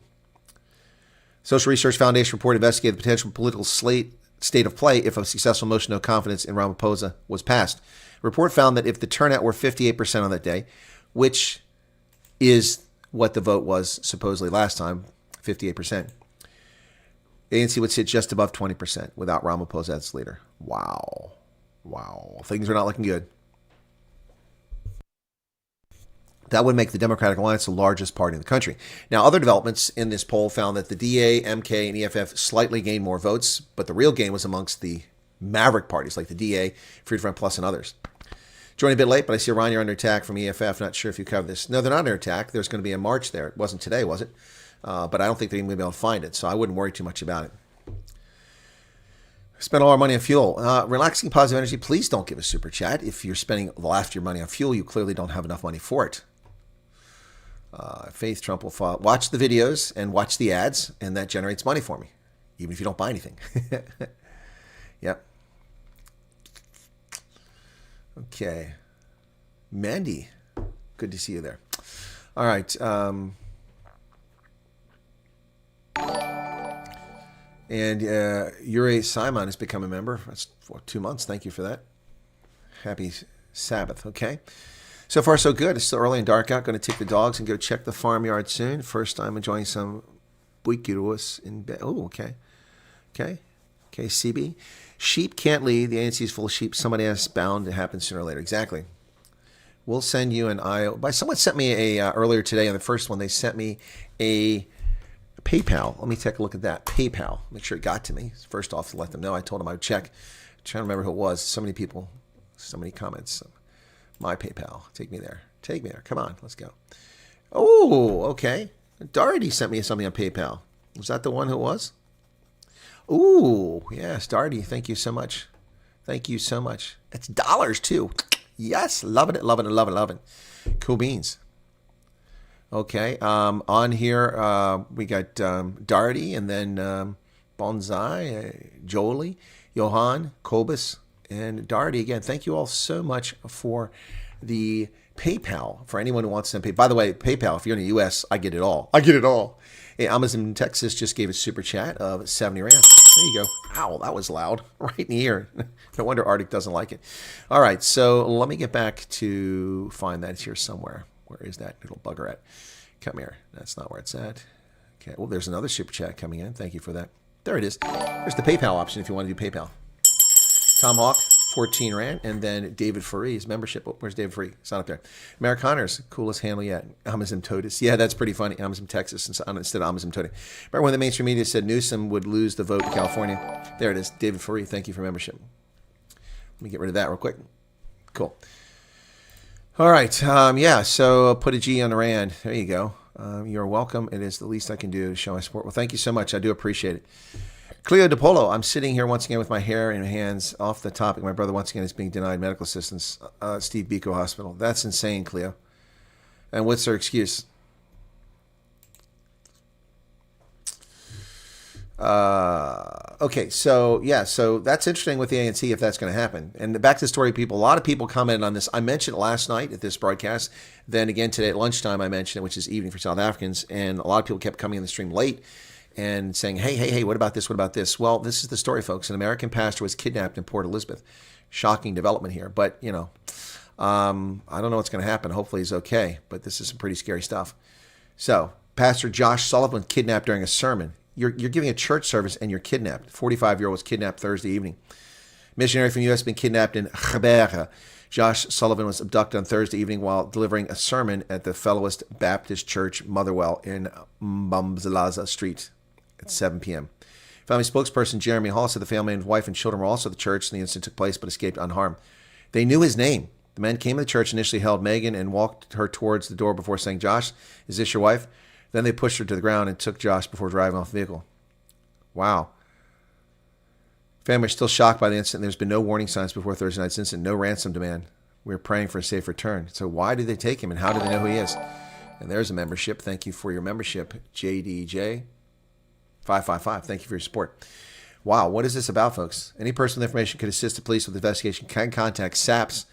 Speaker 4: Social Research Foundation report investigated the potential political state of play if a successful motion of no confidence in Ramaphosa was passed. The report found that if the turnout were 58% on that day, which is what the vote was supposedly last time, 58%, ANC would sit just above 20% without Ramaphosa as leader. Wow. Things are not looking good. That would make the Democratic Alliance the largest party in the country. Now, other developments in this poll found that the DA, MK, and EFF slightly gained more votes, but the real gain was amongst the maverick parties like the DA, Freedom Front Plus, and others. Joining a bit late, but I see Ron, you're under attack from EFF. Not sure if you covered this. No, they're not under attack. There's going to be a march there. It wasn't today, was it? But I don't think they're even going to be able to find it, so I wouldn't worry too much about it. Spend all our money on fuel. Relaxing positive energy, please don't give a super chat. If you're spending half your money on fuel, you clearly don't have enough money for it. Faith Trump will follow. Watch the videos and watch the ads, and that generates money for me, even if you don't buy anything. Yep. Okay. Mandy, good to see you there. All right. And Yuri Simon has become a member. That's for 2 months. Thank you for that. Happy Sabbath. Okay. So far, so good. It's still early and dark out. Going to take the dogs and go check the farmyard soon. First, I'm enjoying some buikiros in bed. Oh, okay. Okay. Okay, CB. Sheep can't lead. The ANC is full of sheep. Somebody has bound to happen sooner or later. Exactly. We'll send you an IO. Someone sent me a earlier today on the first one. They sent me a PayPal. Let me take a look at that. PayPal. Make sure it got to me. First off, to let them know. I told them I would check. I'm trying to remember who it was. So many people. So many comments. My PayPal. Take me there. Take me there. Come on. Let's go. Oh, okay. Darty sent me something on PayPal. Was that the one who it was? Ooh, yes, Darty. Thank you so much. Thank you so much. It's dollars too. Yes, loving it, loving it, loving it, loving it. Cool beans. Okay, on here we got Darty and then Bonsai, Jolie, Johan, Kobus, and Darty. Again, thank you all so much for the PayPal. For anyone who wants to pay. By the way, PayPal, if you're in the U.S., I get it all. I get it all. Hey, Amazon in Texas just gave a super chat of 70 Rand. There you go. Ow, that was loud. Right in the ear. No wonder Arctic doesn't like it. All right, so let me get back to find that. It's here somewhere. Where is that little bugger at? Come here. That's not where it's at. Okay, well, there's another super chat coming in. Thank you for that. There it is. There's the PayPal option if you want to do PayPal. Tom Hawk, 14 Rand, and then David Faree's membership. Oh, where's David Faree? It's not up there. Americaners, coolest handle yet. Amazon Totus. Yeah, that's pretty funny. Amazon Texas instead of Amazon Totus. Remember when the mainstream media said Newsom would lose the vote in California? There it is. David Faree, thank you for membership. Let me get rid of that real quick. Cool. All right. Yeah, so put a G on the Rand. There you go. You're welcome. It is the least I can do to show my support. Well, thank you so much. I do appreciate it. Cleo DePolo, I'm sitting here once again with my hair in hands off the topic. My brother once again is being denied medical assistance at Steve Biko Hospital. That's insane, Cleo. And what's their excuse? Okay, so yeah, so that's interesting with the ANC if that's going to happen. And back to the story, people. A lot of people commented on this. I mentioned it last night at this broadcast. Then again today at lunchtime, I mentioned it, which is evening for South Africans. And a lot of people kept coming in the stream late and saying, hey, what about this? What about this? Well, this is the story, folks. An American pastor was kidnapped in Port Elizabeth. Shocking development here. But, you know, I don't know what's going to happen. Hopefully he's okay. But this is some pretty scary stuff. So, Pastor Josh Sullivan kidnapped during a sermon. You're giving a church service and you're kidnapped. 45-year-old was kidnapped Thursday evening. Missionary from the U.S. been kidnapped in Gebere. Josh Sullivan was abducted on Thursday evening while delivering a sermon at the Fellowist Baptist Church Motherwell in Mbamzalaza Street at 7 p.m. Family spokesperson Jeremy Hall said the family and wife and children were also at the church when the incident took place but escaped unharmed. They knew his name. The men came to the church, initially held Megan and walked her towards the door before saying, "Josh, is this your wife?" Then they pushed her to the ground and took Josh before driving off the vehicle. Wow. Family are still shocked by the incident. There's been no warning signs before Thursday night's incident, no ransom demand. We're praying for a safe return. So why did they take him and how do they know who he is? And there's a membership. Thank you for your membership, JDJ555. Thank you for your support. Wow, what is this about, folks? Any person with information could assist the police with the investigation. Can contact SAPS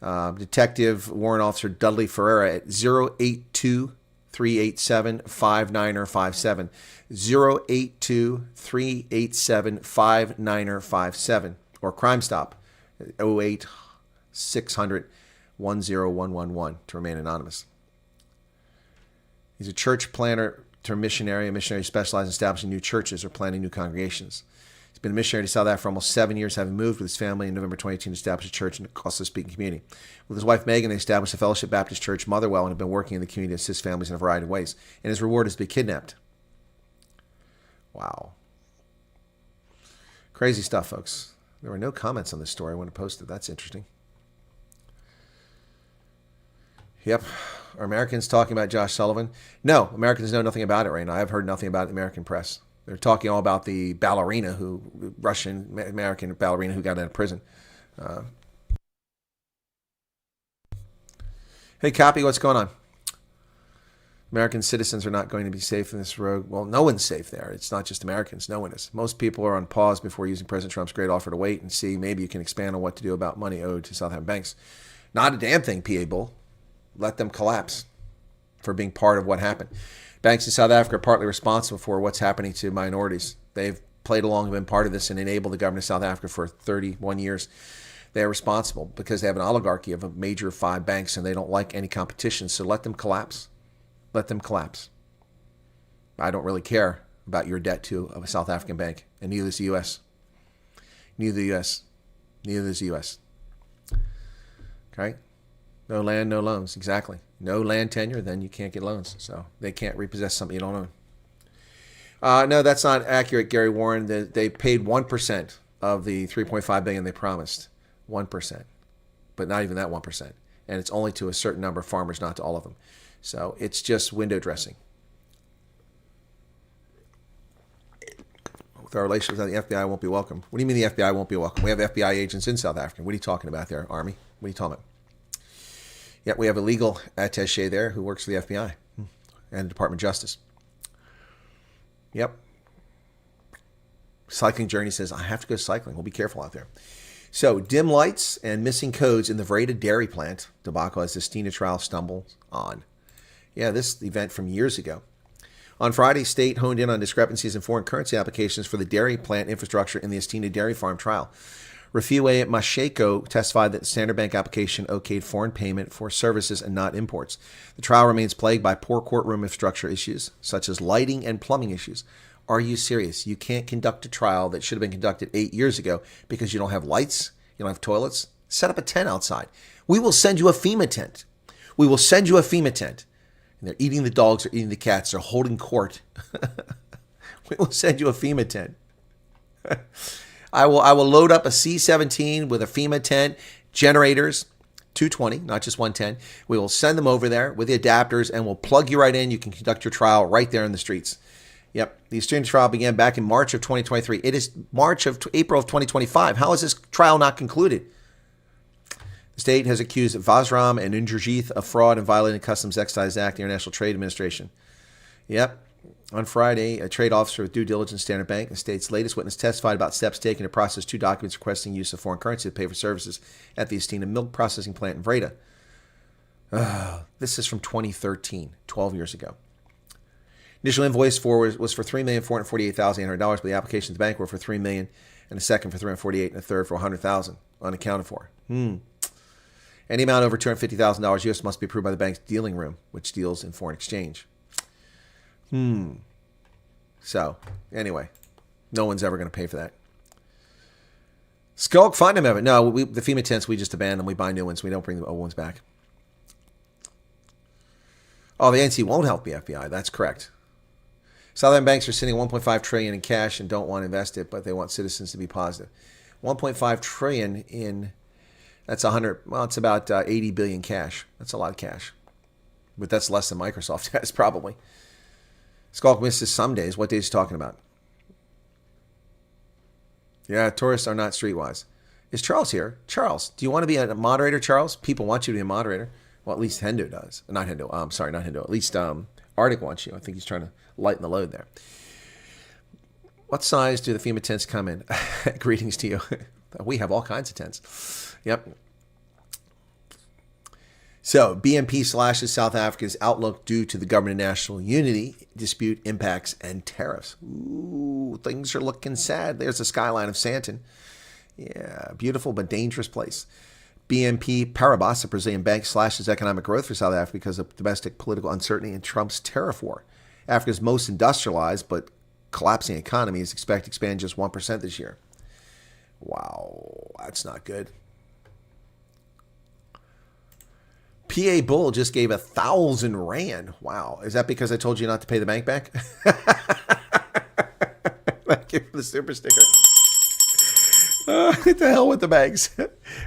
Speaker 4: Detective Warrant Officer Dudley Ferreira at 082-387-5957. 082-387-5957. Or Crime Stop at 08-600-10111 to remain anonymous. He's a church planner turned missionary. A missionary specialized in establishing new churches or planting new congregations. He's been a missionary to South Africa for almost 7 years, having moved with his family in November 2018 to establish a church in the Kosovo-speaking community. With his wife Megan, they established the Fellowship Baptist Church Motherwell and have been working in the community to assist families in a variety of ways. And his reward is to be kidnapped. Wow. Crazy stuff, folks. There were no comments on this story when I posted. That's interesting. Yep. Are Americans talking about Josh Sullivan? No, Americans know nothing about it right now. I've heard nothing about it in the American press. They're talking all about the ballerina Russian-American ballerina who got out of prison. Hey, Copy, what's going on? American citizens are not going to be safe in this road. Well, no one's safe there. It's not just Americans. No one is. Most people are on pause before using President Trump's great offer to wait and see. Maybe you can expand on what to do about money owed to South African banks. Not a damn thing, PA Bull. Let them collapse for being part of what happened. Banks in South Africa are partly responsible for what's happening to minorities. They've played along and been part of this and enabled the government of South Africa for 31 years. They're responsible because they have an oligarchy of a major 5 banks and they don't like any competition. So let them collapse. Let them collapse. I don't really care about your debt to a South African bank, and neither does the U.S. Neither the U.S. Neither does the U.S. Okay? No land, no loans. Exactly. No land tenure, then you can't get loans. So they can't repossess something you don't own. No, that's not accurate, Gary Warren. They paid 1% of the $3.5 billion they promised. 1%. But not even that 1%. And it's only to a certain number of farmers, not to all of them. So it's just window dressing. With our relations with the FBI won't be welcome. What do you mean the FBI won't be welcome? We have FBI agents in South Africa. What are you talking about there, Army? What are you talking about? Yeah, we have a legal attaché there who works for the FBI and the Department of Justice. Yep. Cycling Journey says, I have to go cycling. We'll be careful out there. So, dim lights and missing codes in the Vreda dairy plant debacle as the Stina trial stumbles on. Yeah, this event from years ago. On Friday, state honed in on discrepancies in foreign currency applications for the dairy plant infrastructure in the Estina dairy farm trial. Rafiwe Masheko testified that the Standard Bank application okayed foreign payment for services and not imports. The trial remains plagued by poor courtroom infrastructure issues, such as lighting and plumbing issues. Are you serious? You can't conduct a trial that should have been conducted 8 years ago because you don't have lights, you don't have toilets? Set up a tent outside. We will send you a FEMA tent. We will send you a FEMA tent. And they're eating the dogs, they're eating the cats, they're holding court. We will send you a FEMA tent. I will load up a C-17 with a FEMA tent, generators, 220, not just 110. We will send them over there with the adapters and we'll plug you right in. You can conduct your trial right there in the streets. Yep, the Estina trial began back in March of 2023. It is April of 2025. How is this trial not concluded? The state has accused Vazram and Indrajith of fraud and violating Customs Excise Act, the International Trade Administration. Yep. On Friday, a trade officer with due diligence Standard Bank, the state's latest witness, testified about steps taken to process 2 documents requesting use of foreign currency to pay for services at the Estina milk processing plant in Vreda. This is from 2013, 12 years ago. Initial invoice was for $3,448,800, but the applications to the bank were for $3 million, and a second for $348,000 and a third for $100,000, unaccounted for. Any amount over $250,000 US must be approved by the bank's dealing room, which deals in foreign exchange. So, anyway, no one's ever going to pay for that. Skulk funding of it. No, the FEMA tents, we just abandon them. We buy new ones. We don't bring the old ones back. Oh, the ANC won't help the FBI. That's correct. Southern banks are sitting $1.5 trillion in cash and don't want to invest it, but they want citizens to be positive. $1.5 trillion in... That's it's about 80 billion cash. That's a lot of cash. But that's less than Microsoft has, probably. Skulk misses some days. What days are you talking about? Yeah, tourists are not streetwise. Is Charles here? Charles, do you want to be a moderator, Charles? People want you to be a moderator. Well, at least Hendo does. Not Hendo. Sorry, not Hendo. At least Arctic wants you. I think he's trying to lighten the load there. What size do the FEMA tents come in? Greetings to you. We have all kinds of tents. Yep. So, BNP slashes South Africa's outlook due to the government and national unity, dispute impacts, and tariffs. Ooh, things are looking sad. There's the skyline of Sandton. Yeah, beautiful but dangerous place. BNP Paribas, a Brazilian bank, slashes economic growth for South Africa because of domestic political uncertainty and Trump's tariff war. Africa's most industrialized but collapsing economy is expected to expand just 1% this year. Wow, that's not good. PA Bull just gave 1,000 rand. Wow. Is that because I told you not to pay the bank back? Thank you for the super sticker. What the hell with the banks?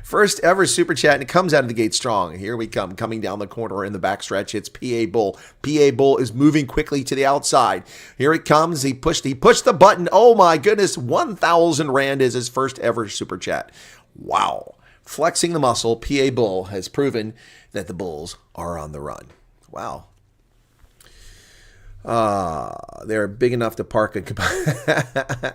Speaker 4: First ever super chat, and it comes out of the gate strong. Here we come, coming down the corner in the backstretch. It's PA Bull. PA Bull is moving quickly to the outside. Here it comes. He pushed the button. Oh my goodness. 1,000 rand is his first ever super chat. Wow. Flexing the muscle, PA Bull has proven that the Bulls are on the run. Wow. They're big enough to park a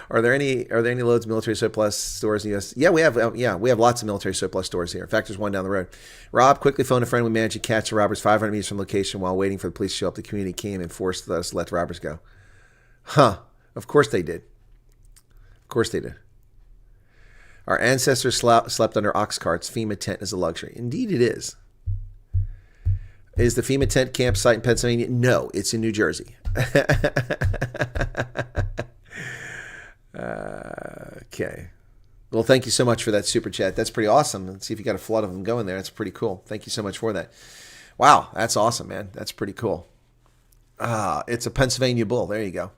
Speaker 4: Are there any loads of military surplus stores in the U.S.? Yeah, we have lots of military surplus stores here. In fact, there's one down the road. Rob quickly phoned a friend. We managed to catch the robbers 500 meters from location while waiting for the police to show up. The community came and forced us to let the robbers go. Huh. Of course they did. course they did. Our ancestors slept under ox carts. FEMA tent is a luxury. Indeed it is. Is the FEMA tent campsite in Pennsylvania? No, it's in New Jersey. Okay. Well, thank you so much for that super chat. That's pretty awesome. Let's see if you got a flood of them going there. That's pretty cool. Thank you so much for that. Wow, that's awesome, man. That's pretty cool. It's a Pennsylvania bull. There you go.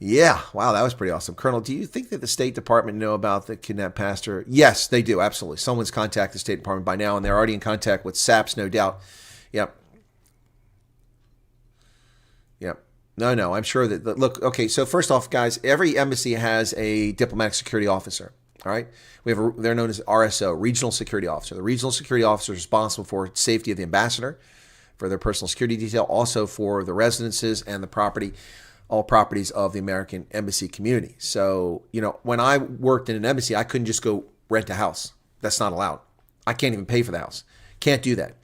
Speaker 4: Yeah, wow, that was pretty awesome. Colonel, do you think that the State Department know about the kidnapped pastor? Yes, they do, absolutely. Someone's contacted the State Department by now, and they're already in contact with SAPS, no doubt. Yep. Yep. No, I'm sure that, look, okay, so first off, guys, every embassy has a diplomatic security officer, all right? They're known as RSO, Regional Security Officer. The Regional Security Officer is responsible for safety of the ambassador, for their personal security detail, also for the residences and the property, all properties of the American embassy community. So, when I worked in an embassy, I couldn't just go rent a house. That's not allowed. I can't even pay for the house. Can't do that.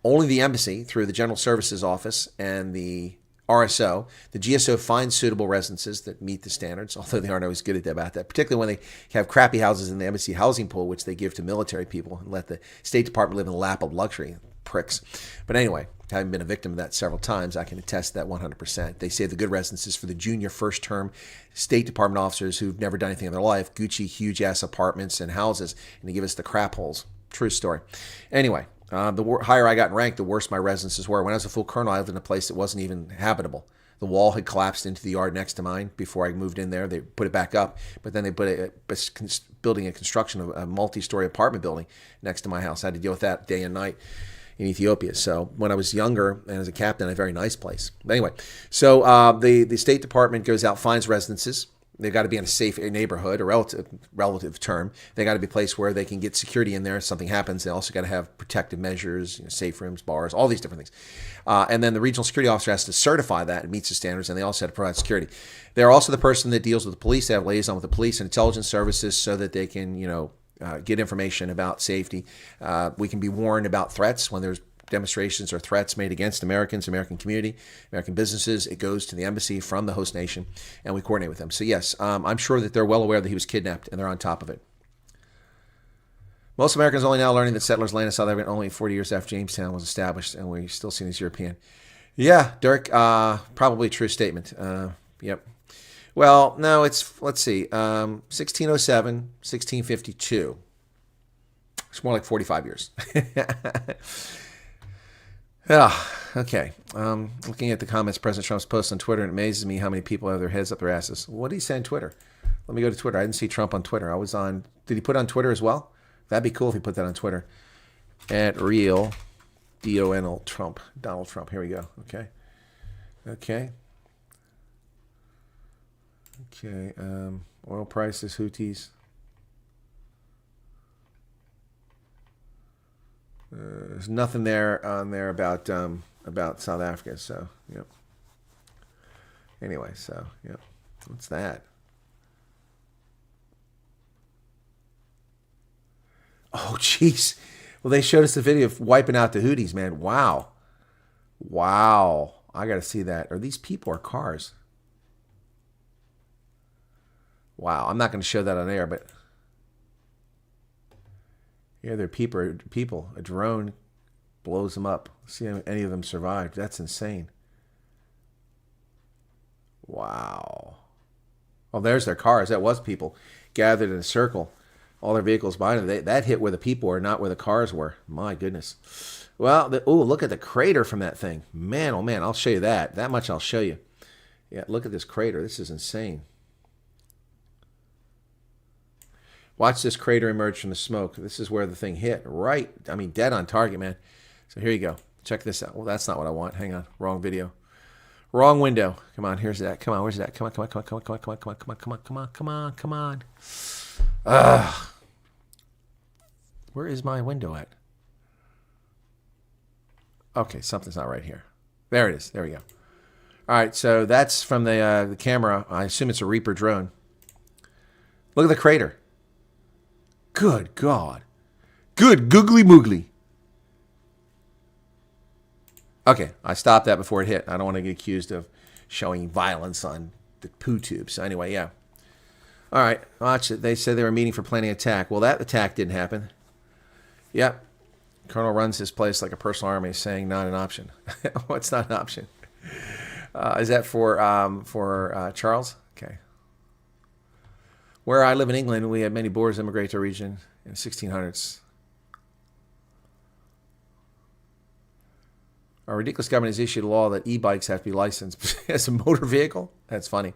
Speaker 4: Only the embassy, through the General Services Office and the RSO, the GSO finds suitable residences that meet the standards, although they aren't always good about that, particularly when they have crappy houses in the embassy housing pool, which they give to military people and let the State Department live in the lap of luxury. Pricks. But anyway, having been a victim of that several times, I can attest to that 100%. They save the good residences for the junior first-term State Department officers who've never done anything in their life, Gucci, huge-ass apartments and houses, and they give us the crap holes. True story. Anyway, the higher I got in rank, the worse my residences were. When I was a full colonel, I lived in a place that wasn't even habitable. The wall had collapsed into the yard next to mine before I moved in there. They put it back up, but then they put building a construction of a multi-story apartment building next to my house. I had to deal with that day and night in Ethiopia. So when I was younger and as a captain, a very nice place. But anyway, so the State Department goes out, finds residences. They've got to be in a safe neighborhood, a relative term. They got to be a place where they can get security in there if something happens. They also got to have protective measures, safe rooms, bars, all these different things. And then the regional security officer has to certify that it meets the standards, and they also have to provide security. They're also the person that deals with the police. They have liaison with the police and intelligence services so that they can, get information about safety. We can be warned about threats when there's demonstrations or threats made against Americans, American community, American businesses. It goes to the embassy from the host nation, and we coordinate with them. So yes, I'm sure that they're well aware that he was kidnapped, and they're on top of it. Most Americans only now learning that settlers landed South Africa only 40 years after Jamestown was established, and we still see this European. Yeah, Dirk, probably a true statement. Yep. Well, no, let's see, 1607, 1652. It's more like 45 years. Okay. Looking at the comments President Trump's post on Twitter, it amazes me how many people have their heads up their asses. What did he say on Twitter? Let me go to Twitter. I didn't see Trump on Twitter. Did he put it on Twitter as well? That'd be cool if he put that on Twitter. At real Donald Trump. Donald Trump. Here we go. Okay. Oil prices, Houthis. There's nothing there on there about South Africa. So, yep. Anyway, so, yep. What's that? Oh, jeez. Well, they showed us the video of wiping out the Houthis, man. Wow. I got to see that. Are these people or cars? Wow. I'm not going to show that on air, but yeah, they're people. A drone blows them up. See if any of them survived. That's insane. Wow. Oh, there's their cars. That was people gathered in a circle. All their vehicles behind them. That hit where the people were, not where the cars were. My goodness. Well, look at the crater from that thing. Man, oh man, I'll show you that. That much I'll show you. Yeah, look at this crater. This is insane. Watch this crater emerge from the smoke. This is where the thing hit. Right. I mean, dead on target, man. So here you go. Check this out. Well, that's not what I want. Hang on. Wrong video. Wrong window. Come on. Here's that. Come on. Where's that? Come on. Where is my window at? Okay, something's not right here. There it is. There we go. All right, so that's from the camera. I assume it's a Reaper drone. Look at the crater. Good God. Good googly moogly. Okay, I stopped that before it hit. I don't want to get accused of showing violence on the poo tube. So anyway, yeah. All right, watch it. They said they were meeting for planning attack. Well, that attack didn't happen. Yep. Colonel runs his place like a personal army, saying not an option. What's not an option? Is that for Charles? Okay. Where I live in England, we had many Boers immigrate to our region in the 1600s. Our ridiculous government has issued a law that e-bikes have to be licensed as a motor vehicle. That's funny.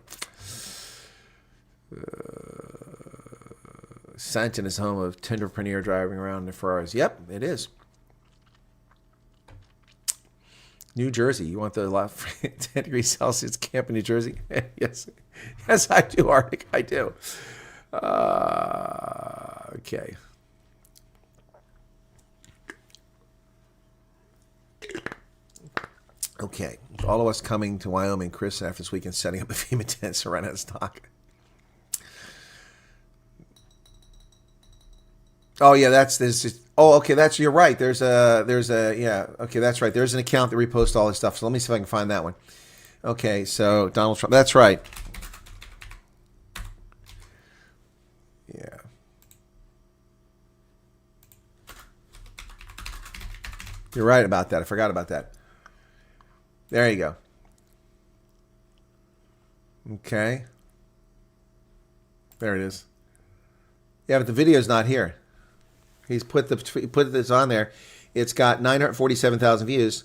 Speaker 4: Santon is home of tenderpreneur driving around in the Ferraris. Yep, it is. New Jersey. You want the 10 degrees Celsius camp in New Jersey? Yes. Yes, I do, Arctic. I do. Okay. Okay. All of us coming to Wyoming, Chris, after this weekend, setting up a FEMA tent to run out of stock. Oh yeah, okay, you're right. There's a yeah, okay, that's right. There's an account that reposts all this stuff. So let me see if I can find that one. Okay, so Donald Trump, that's right. Yeah. You're right about that. I forgot about that. There you go. Okay. There it is. Yeah, but the video's not here. He put this on there. It's got 947,000 views.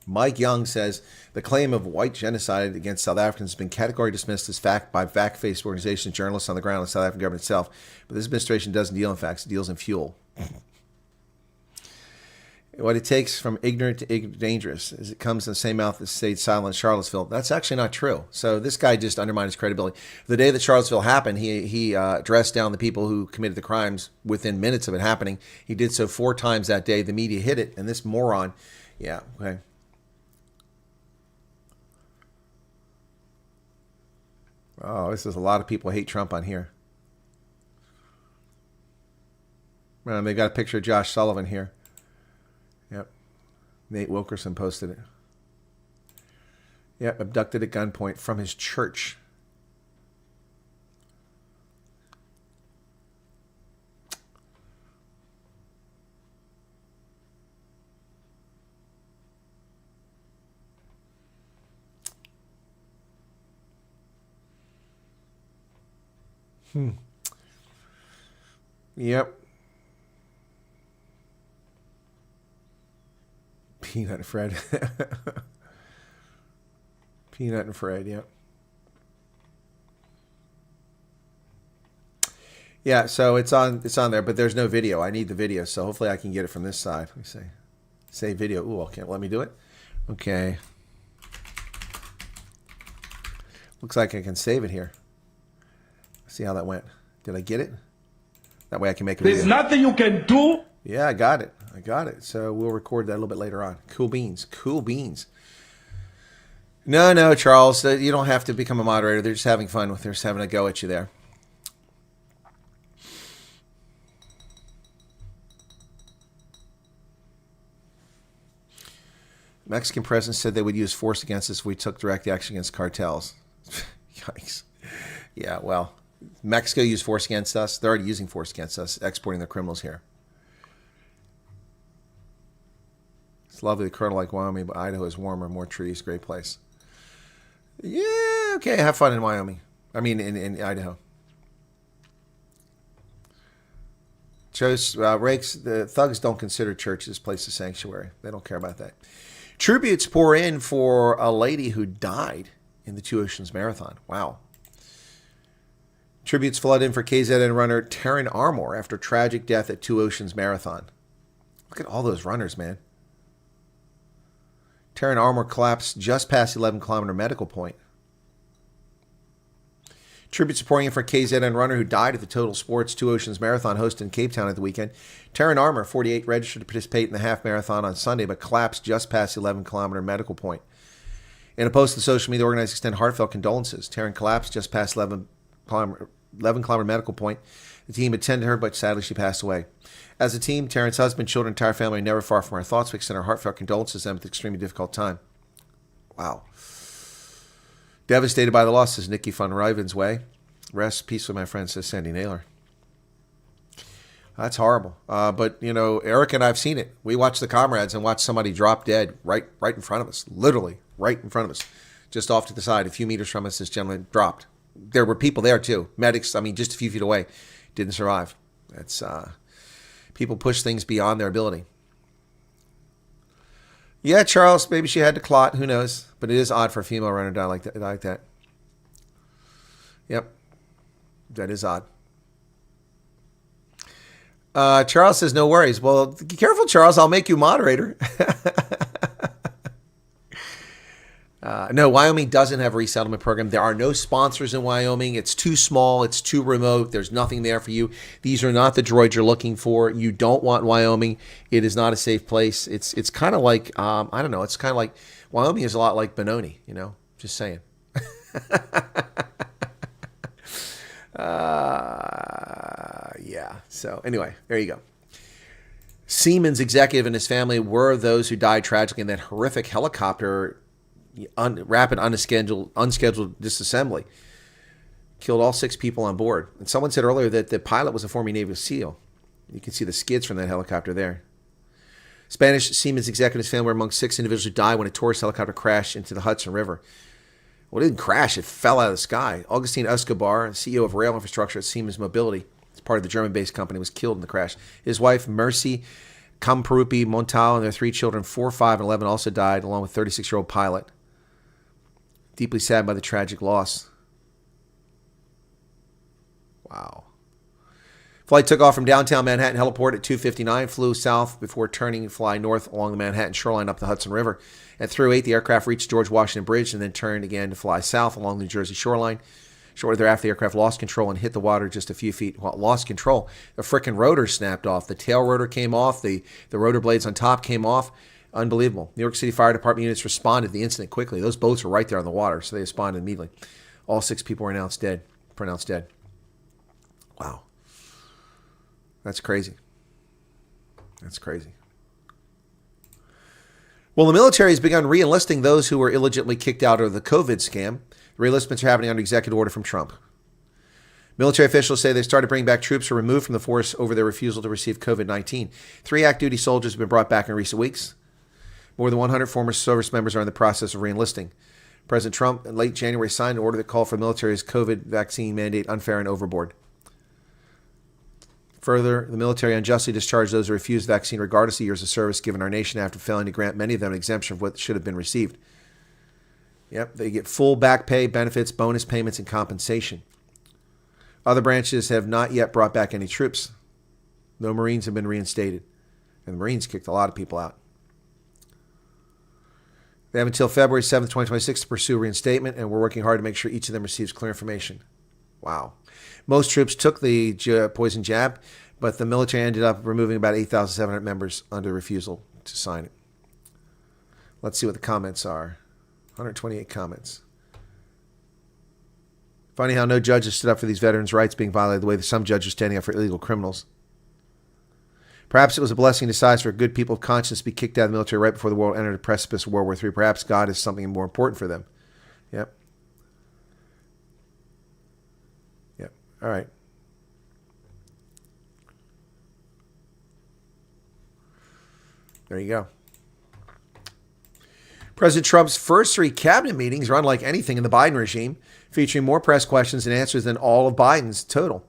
Speaker 4: Mike Young says the claim of white genocide against South Africans has been categorically dismissed as fact by fact-based organizations, journalists on the ground, and the South African government itself. But this administration doesn't deal in facts; it deals in fuel. What it takes from ignorant to dangerous is it comes in the same mouth that stayed silent in Charlottesville. That's actually not true. So this guy just undermined his credibility. The day that Charlottesville happened, he dressed down the people who committed the crimes within minutes of it happening. He did so 4 times that day. The media hit it, and this moron, yeah, okay. Oh, this is a lot of people hate Trump on here. They got a picture of Josh Sullivan here. Yep. Nate Wilkerson posted it. Yep, abducted at gunpoint from his church. Yep. Peanut and Fred. Peanut and Fred, yep. Yeah, so it's on there, but there's no video. I need the video, so hopefully I can get it from this side. Let me see. Save video. Ooh, okay, let me do it. Okay. Looks like I can save it here. See how that went. Did I get it? That way I can make a video.
Speaker 5: There's nothing you can do.
Speaker 4: Yeah, I got it. I got it. So we'll record that a little bit later on. Cool beans. Cool beans. No, Charles. You don't have to become a moderator. They're just having fun with. They're just having a go at you there. Mexican president said they would use force against us if we took direct action against cartels. Yikes. Yeah, well, Mexico used force against us. They're already using force against us, exporting their criminals here. It's lovely. The Colonel like Wyoming, but Idaho is warmer, more trees, great place. Yeah, okay, have fun in Wyoming. I mean, in Idaho. Rakes, the thugs don't consider churches place of sanctuary. They don't care about that. Tributes pour in for a lady who died in the Two Oceans Marathon. Wow. Tributes flood in for KZN runner Taryn Armour after tragic death at Two Oceans Marathon. Look at all those runners, man. Taryn Armour collapsed just past the 11-kilometer medical point. Tributes pouring in for KZN runner who died at the Total Sports Two Oceans Marathon hosted in Cape Town at the weekend. Taryn Armour, 48, registered to participate in the half marathon on Sunday, but collapsed just past the 11-kilometer medical point. In a post to social media, organizers extend heartfelt condolences. Taryn collapsed just past 11-kilometer medical point. The team attended her, but sadly she passed away. As a team, Taryn's husband, children, entire family are never far from our thoughts. We extend our heartfelt condolences to them at an extremely difficult time. Wow. Devastated by the loss, says Nikki von Riven's way. Rest peacefully, my friend, says Sandy Naylor. That's horrible. But, you know, Eric and I have seen it. We watched the comrades and watched somebody drop dead right in front of us. Literally right in front of us. Just off to the side, a few meters from us, this gentleman dropped. There were people there, too. Medics, I mean, just a few feet away. Didn't survive. That's people push things beyond their ability. Yeah, Charles, maybe she had to clot. Who knows? But it is odd for a female runner to die like that. Yep. That is odd. Charles says, no worries. Well, be careful, Charles. I'll make you moderator. No, Wyoming doesn't have a resettlement program. There are no sponsors in Wyoming. It's too small. It's too remote. There's nothing there for you. These are not the droids you're looking for. You don't want Wyoming. It is not a safe place. It's kind of like, I don't know. It's kind of like, Wyoming is a lot like Benoni, you know, just saying. Yeah. So anyway, there you go. Siemens executive and his family were those who died tragically in that horrific helicopter rapid unscheduled disassembly. Killed all 6 people on board. And someone said earlier that the pilot was a former Navy SEAL. You can see the skids from that helicopter there. Spanish Siemens executive's family were among 6 individuals who died when a tourist helicopter crashed into the Hudson River. Well, it didn't crash. It fell out of the sky. Augustine Escobar, CEO of rail infrastructure at Siemens Mobility, as part of the German-based company, was killed in the crash. His wife, Mercy Camperupi Montal, and their 3 children, 4, 5, and 11, also died, along with 36-year-old pilot. Deeply saddened by the tragic loss. Wow. Flight took off from downtown Manhattan heliport at 2:59, flew south before turning and fly north along the Manhattan shoreline up the Hudson River. At 3:08, the aircraft reached George Washington Bridge and then turned again to fly south along the New Jersey shoreline. Shortly thereafter, the aircraft lost control and hit the water just a few feet. Well, lost control. The frickin' rotor snapped off. The tail rotor came off. The rotor blades on top came off. Unbelievable. New York City Fire Department units responded to the incident quickly. Those boats were right there on the water, so they responded immediately. All 6 people were pronounced dead. Wow. That's crazy. That's crazy. Well, the military has begun re-enlisting those who were illegitimately kicked out of the COVID scam. The re-enlistments are happening under executive order from Trump. Military officials say they started bringing back troops who were removed from the force over their refusal to receive COVID-19. 3 active duty soldiers have been brought back in recent weeks. More than 100 former service members are in the process of re-enlisting. President Trump in late January signed an order that called for the military's COVID vaccine mandate unfair and overboard. Further, the military unjustly discharged those who refused the vaccine regardless of years of service given our nation after failing to grant many of them an exemption of what should have been received. Yep, they get full back pay, benefits, bonus payments, and compensation. Other branches have not yet brought back any troops. No Marines have been reinstated. And the Marines kicked a lot of people out. They have until February 7th, 2026 to pursue reinstatement, and we're working hard to make sure each of them receives clear information. Wow. Most troops took the poison jab, but the military ended up removing about 8,700 members under refusal to sign it. Let's see what the comments are. 128 comments. Funny how no judges stood up for these veterans' rights being violated the way that some judges are standing up for illegal criminals. Perhaps it was a blessing in disguise for good people of conscience to be kicked out of the military right before the world entered a precipice of World War III. Perhaps God is something more important for them. Yep. Yep. All right. There you go. President Trump's first 3 cabinet meetings are unlike anything in the Biden regime, featuring more press questions and answers than all of Biden's total.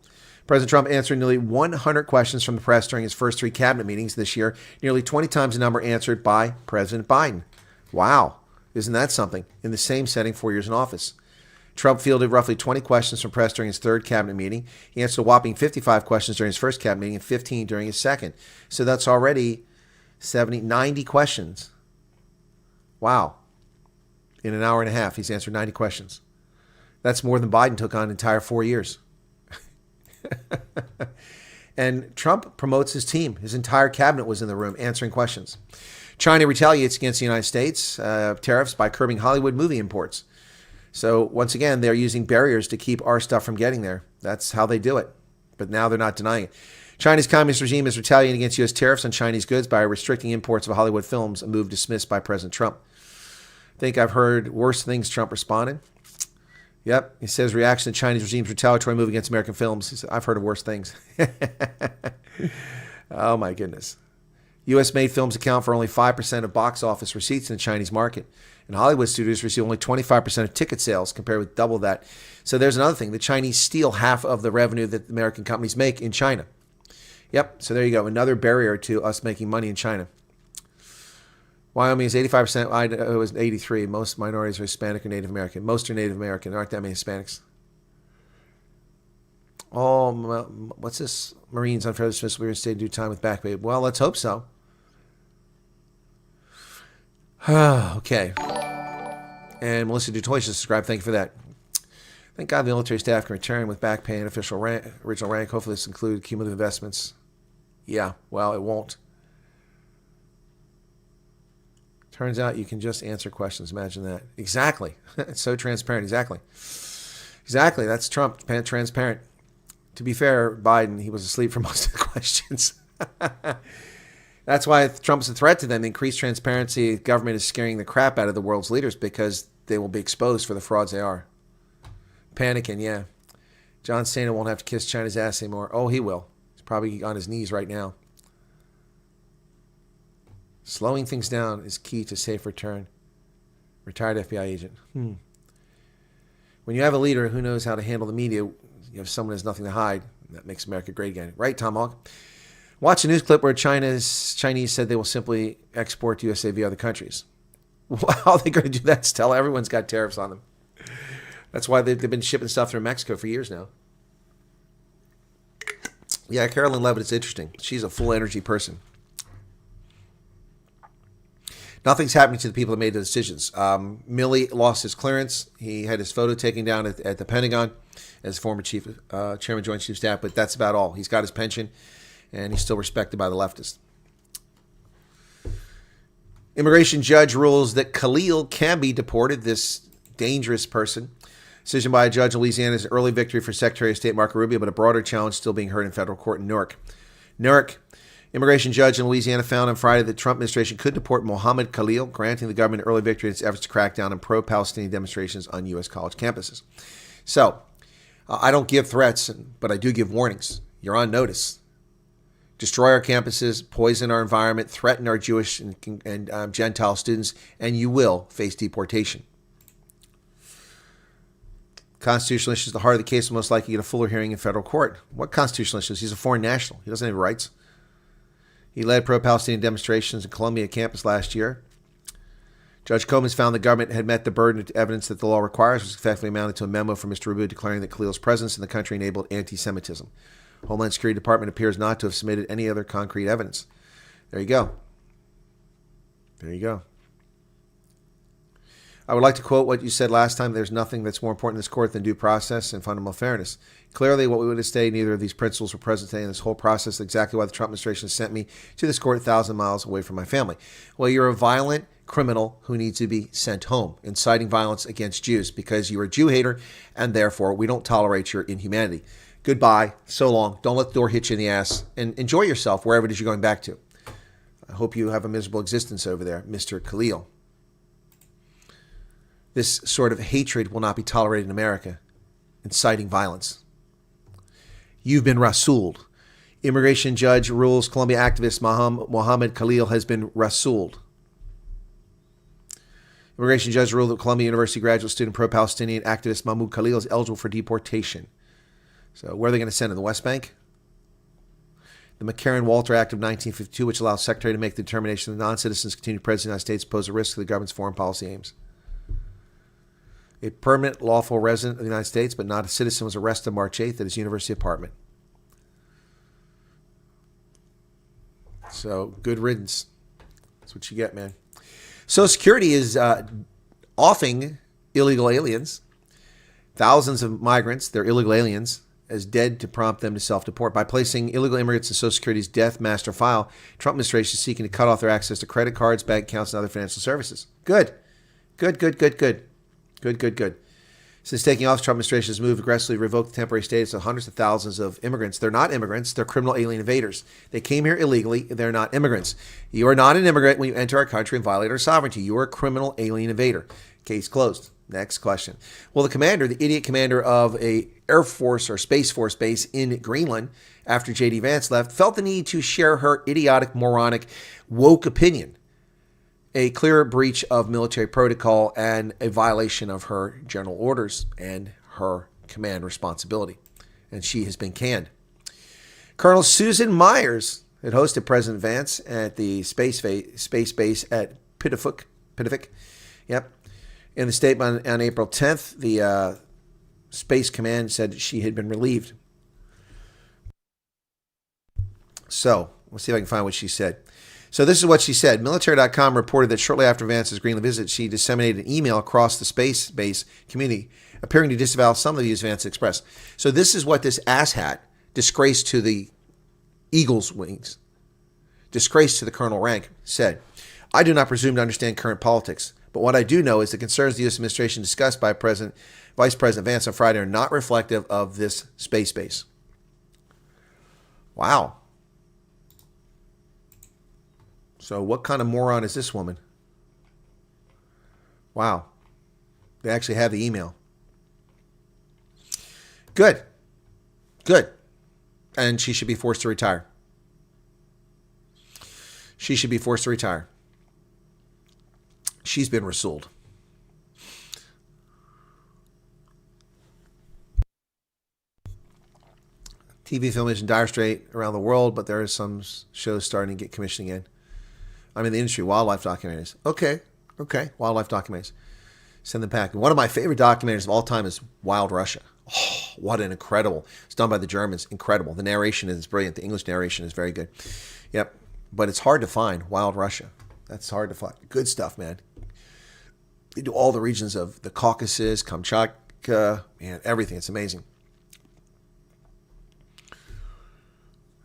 Speaker 4: President Trump answered nearly 100 questions from the press during his first 3 cabinet meetings this year, nearly 20 times the number answered by President Biden. Wow. Isn't that something? In the same setting 4 years in office. Trump fielded roughly 20 questions from press during his 3rd cabinet meeting. He answered a whopping 55 questions during his first cabinet meeting and 15 during his second. So that's already 90 questions. Wow. In an hour and a half, he's answered 90 questions. That's more than Biden took on an entire 4 years. And Trump promotes his team. His entire cabinet was in the room answering questions. China retaliates against the United States tariffs by curbing Hollywood movie imports. So once again, they're using barriers to keep our stuff from getting there. That's how they do it. But now they're not denying it. China's communist regime is retaliating against U.S. tariffs on Chinese goods by restricting imports of Hollywood films, a move dismissed by President Trump. Think I've heard worse things, Trump responded. Yep, he says reaction to Chinese regime's retaliatory move against American films. He said, I've heard of worse things. Oh my goodness. U.S.-made films account for only 5% of box office receipts in the Chinese market. And Hollywood studios receive only 25% of ticket sales, compared with double that. So there's another thing. The Chinese steal half of the revenue that American companies make in China. Yep, so there you go. Another barrier to us making money in China. Wyoming is 85%. Idaho is 83%. Most minorities are Hispanic or Native American. Most are Native American. There aren't that many Hispanics. Oh, what's this? Marines unfairly dismissed will be reinstated in due time with back pay. Well, let's hope so. Okay. And Melissa Dutoy just subscribed. Thank you for that. Thank God the military staff can return with back pay and official rank, original rank. Hopefully this includes cumulative investments. Yeah, well, it won't. Turns out you can just answer questions. Imagine that. Exactly. It's so transparent. Exactly. Exactly. That's Trump. Transparent. To be fair, Biden, he was asleep for most of the questions. That's why Trump's a threat to them. Increased transparency. Government is scaring the crap out of the world's leaders because they will be exposed for the frauds they are. Panicking, yeah. John Cena won't have to kiss China's ass anymore. Oh, he will. He's probably on his knees right now. Slowing things down is key to safe return. Retired FBI agent. When you have a leader who knows how to handle the media, you have someone who has nothing to hide. That makes America great again. Right, Tom Hawk? Watch a news clip where Chinese said they will simply export to USA via other countries. How are they going to do that, Stella? Everyone's got tariffs on them. That's why they've been shipping stuff through Mexico for years now. Yeah, Carolyn Levitt is interesting. She's a full energy person. Nothing's happening to the people that made the decisions. Milley lost his clearance. He had his photo taken down at the Pentagon as former chairman, Joint Chief of Staff, but that's about all. He's got his pension, and he's still respected by the leftists. Immigration judge rules that Khalil can be deported, this dangerous person. Decision by a judge in Louisiana is an early victory for Secretary of State Marco Rubio, but a broader challenge still being heard in federal court in Newark. Immigration judge in Louisiana found on Friday that the Trump administration could deport Mohammed Khalil, granting the government an early victory in its efforts to crack down on pro-Palestinian demonstrations on U.S. college campuses. So, I don't give threats, but I do give warnings. You're on notice. Destroy our campuses, poison our environment, threaten our Jewish and Gentile students, and you will face deportation. Constitutional issues, the heart of the case will most likely get a fuller hearing in federal court. What constitutional issues? He's a foreign national. He doesn't have rights. He led pro-Palestinian demonstrations in Columbia campus last year. Judge Combs found the government had met the burden of evidence that the law requires, which effectively amounted to a memo from Mr. Rubio declaring that Khalil's presence in the country enabled anti-Semitism. Homeland Security Department appears not to have submitted any other concrete evidence. There you go. There you go. I would like to quote what you said last time. There's nothing that's more important in this court than due process and fundamental fairness. Clearly, what we would have stated, neither of these principles were present today in this whole process. Is exactly why the Trump administration sent me to this court 1,000 miles away from my family. Well, you're a violent criminal who needs to be sent home, inciting violence against Jews because you're a Jew hater, and therefore we don't tolerate your inhumanity. Goodbye. So long. Don't let the door hit you in the ass, and enjoy yourself wherever it is you're going back to. I hope you have a miserable existence over there, Mr. Khalil. This sort of hatred will not be tolerated in America, inciting violence. You've been rasooled. Immigration judge rules Columbia activist Mohammed Khalil has been rasooled. Immigration judge ruled that Columbia University graduate student pro-Palestinian activist Mahmoud Khalil is eligible for deportation. So where are they going to send him? The West Bank? The McCarran-Walter Act of 1952, which allows Secretary to make the determination that non-citizens continue to present in the United States, pose a risk to the government's foreign policy aims. A permanent lawful resident of the United States, but not a citizen, was arrested March 8th at his university apartment. So, good riddance. That's what you get, man. Social Security is offing illegal aliens, thousands of migrants, they're illegal aliens, as dead to prompt them to self-deport. By placing illegal immigrants in Social Security's death master file, Trump administration is seeking to cut off their access to credit cards, bank accounts, and other financial services. Good. Good. Since taking off, the Trump administration has moved aggressively to revoke the temporary status of hundreds of thousands of immigrants. They're not immigrants. They're criminal alien invaders. They came here illegally. They're not immigrants. You are not an immigrant when you enter our country and violate our sovereignty. You are a criminal alien invader. Case closed. Next question. Well, the idiot commander of a Air Force or Space Force base in Greenland, after J.D. Vance left, felt the need to share her idiotic, moronic, woke opinion. A clear breach of military protocol and a violation of her general orders and her command responsibility. And she has been canned. Colonel Susan Myers had hosted President Vance at the space base at Pittifook. Yep. In the statement on April 10th, the Space Command said she had been relieved. So, let's see if I can find what she said. So this is what she said. Military.com reported that shortly after Vance's Greenland visit, she disseminated an email across the space base community appearing to disavow some of the views Vance expressed. So this is what this asshat, disgrace to the Eagle's wings, disgrace to the colonel rank, said. I do not presume to understand current politics, but what I do know is the concerns the U.S. administration discussed by Vice President Vance on Friday are not reflective of this space base. Wow. So what kind of moron is this woman? Wow. They actually have the email. Good. Good. And she should be forced to retire. She should be forced to retire. She's been resooled. TV film is in dire strait around the world, but there are some shows starting to get commissioned again. I'm in the industry, wildlife documentaries. Okay. Wildlife documentaries. Send them back. One of my favorite documentaries of all time is Wild Russia. Oh, what an incredible. It's done by the Germans. Incredible. The narration is brilliant. The English narration is very good. Yep. But it's hard to find. Wild Russia. That's hard to find. Good stuff, man. They do all the regions of the Caucasus, Kamchatka, man, everything. It's amazing.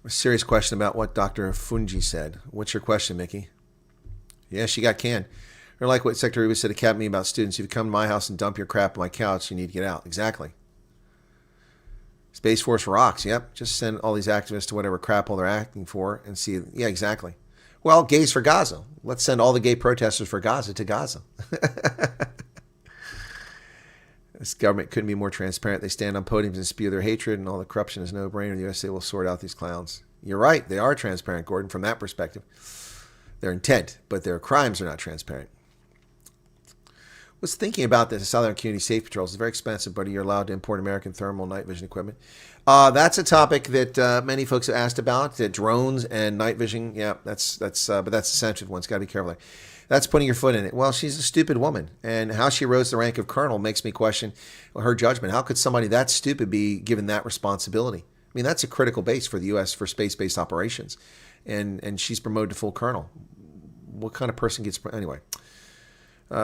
Speaker 4: A serious question about what Dr. Fungi said. What's your question, Mickey? Yeah, she got canned. Or like what Secretary Rubio said to Academy about students. If you come to my house and dump your crap on my couch, you need to get out. Exactly. Space Force rocks. Yep. Just send all these activists to whatever crap hole they're acting for and see. Yeah, exactly. Well, gays for Gaza. Let's send all the gay protesters for Gaza to Gaza. This government couldn't be more transparent. They stand on podiums and spew their hatred, and all the corruption is no-brainer. The USA will sort out these clowns. You're right. They are transparent, Gordon, from that perspective. Their intent, but their crimes are not transparent. Was thinking about this. Southern Community Safe Patrols. It's very expensive, but you're allowed to import American thermal night vision equipment. That's a topic that many folks have asked about. Drones and night vision. Yeah, but that's a sensitive one. It's got to be careful. That's putting your foot in it. Well, she's a stupid woman, and how she rose to the rank of colonel makes me question her judgment. How could somebody that stupid be given that responsibility? I mean, that's a critical base for the U.S. for space-based operations, and she's promoted to full colonel. What kind of person gets anyway?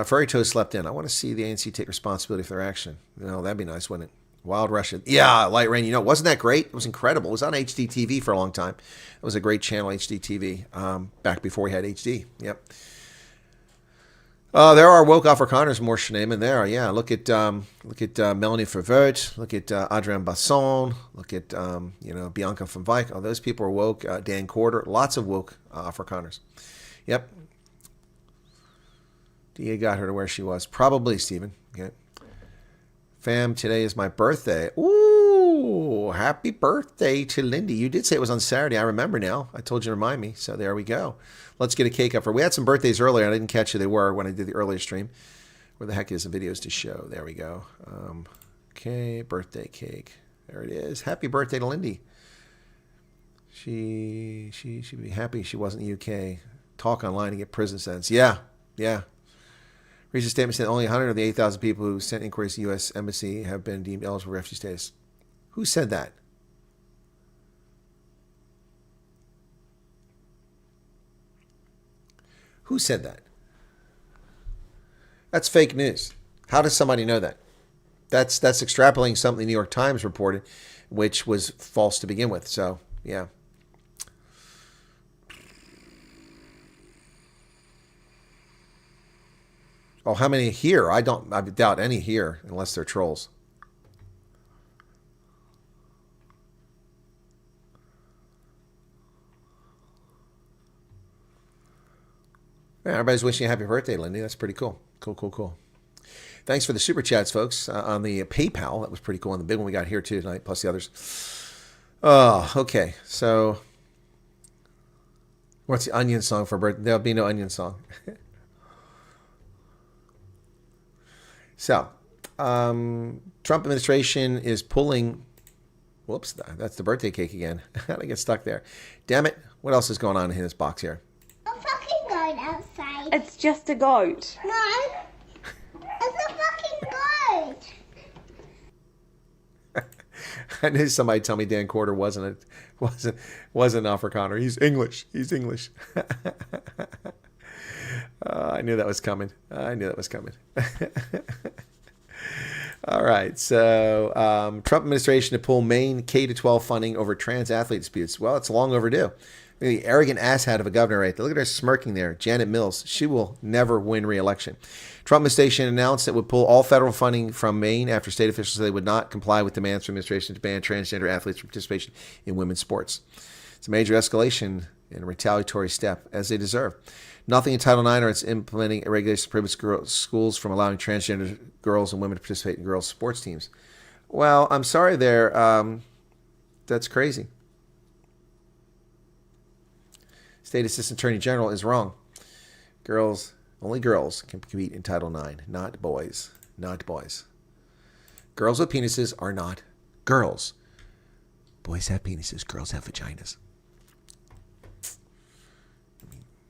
Speaker 4: Furry Toes slept in. I want to see the ANC take responsibility for their action. That'd be nice, wouldn't it? Wild Russia. Yeah, Light Rain. Wasn't that great? It was incredible. It was on HDTV for a long time. It was a great channel, HDTV, back before we had HD. Yep. There are woke Afrikaners, more Shneeman there. Yeah, look at Melanie Vervoort. Look at Adrian Basson. Look at Bianca van Wyk. Oh, those people are woke. Dan Corder. Lots of woke Afrikaners. Yep. DA got her to where she was. Probably, Stephen. Okay. Fam, today is my birthday. Ooh, happy birthday to Lindy. You did say it was on Saturday. I remember now. I told you to remind me. So there we go. Let's get a cake up for her. We had some birthdays earlier. I didn't catch who they were when I did the earlier stream. Where the heck is the videos to show? There we go. Okay, birthday cake. There it is. Happy birthday to Lindy. She should be happy she wasn't in the UK. Talk online and get prison sentence. Yeah. Recent statement said only 100 of the 8,000 people who sent inquiries to the U.S. Embassy have been deemed eligible for refugee status. Who said that? Who said that? That's fake news. How does somebody know that? That's extrapolating something the New York Times reported, which was false to begin with. So, yeah. Oh, how many here? I doubt any here, unless they're trolls. Yeah, everybody's wishing you a happy birthday, Lindy. That's pretty cool. Cool. Thanks for the super chats, folks, on the PayPal. That was pretty cool. And the big one we got here too tonight, plus the others. Oh, okay. So, what's the onion song for birthday? There'll be no onion song. So, Trump administration is pulling. Whoops, that's the birthday cake again. How did I get stuck there? Damn it! What else is going on in this box here?
Speaker 12: A fucking goat outside.
Speaker 13: It's just a goat.
Speaker 12: No, it's a fucking goat.
Speaker 4: I knew somebody tell me Dan Quarter wasn't an Afrikaner. He's English. I knew that was coming. All right. So Trump administration to pull Maine K-12 funding over trans athlete disputes. Well, it's long overdue. The arrogant asshat of a governor right there. Look at her smirking there. Janet Mills. She will never win re-election. Trump administration announced it would pull all federal funding from Maine after state officials said they would not comply with demands from administration to ban transgender athletes from participation in women's sports. It's a major escalation and a retaliatory step, as they deserve. Nothing in Title IX or its implementing regulations prohibits schools from allowing transgender girls and women to participate in girls' sports teams. Well, I'm sorry there. That's crazy. State Assistant Attorney General is wrong. Only girls can compete in Title IX, not boys. Not boys. Girls with penises are not girls. Boys have penises, girls have vaginas.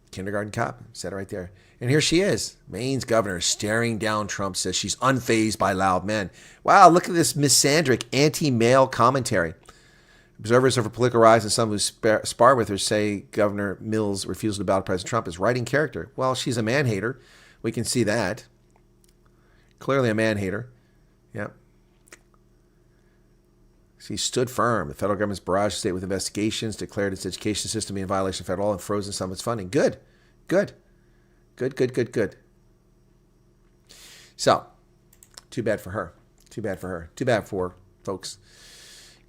Speaker 4: Kindergarten cop said it right there. And here she is, Maine's governor, staring down Trump, says she's unfazed by loud men. Wow, look at this misandric anti-male commentary. Observers of her political rise and some who spar with her say Governor Mills' refusal to bow to President Trump is writing character. Well, she's a man-hater. We can see that. Clearly a man-hater. Yep. She stood firm. The federal government's barraged the state with investigations, declared its education system to be in violation of federal law, and frozen some of its funding. Good. So, too bad for her. Too bad for folks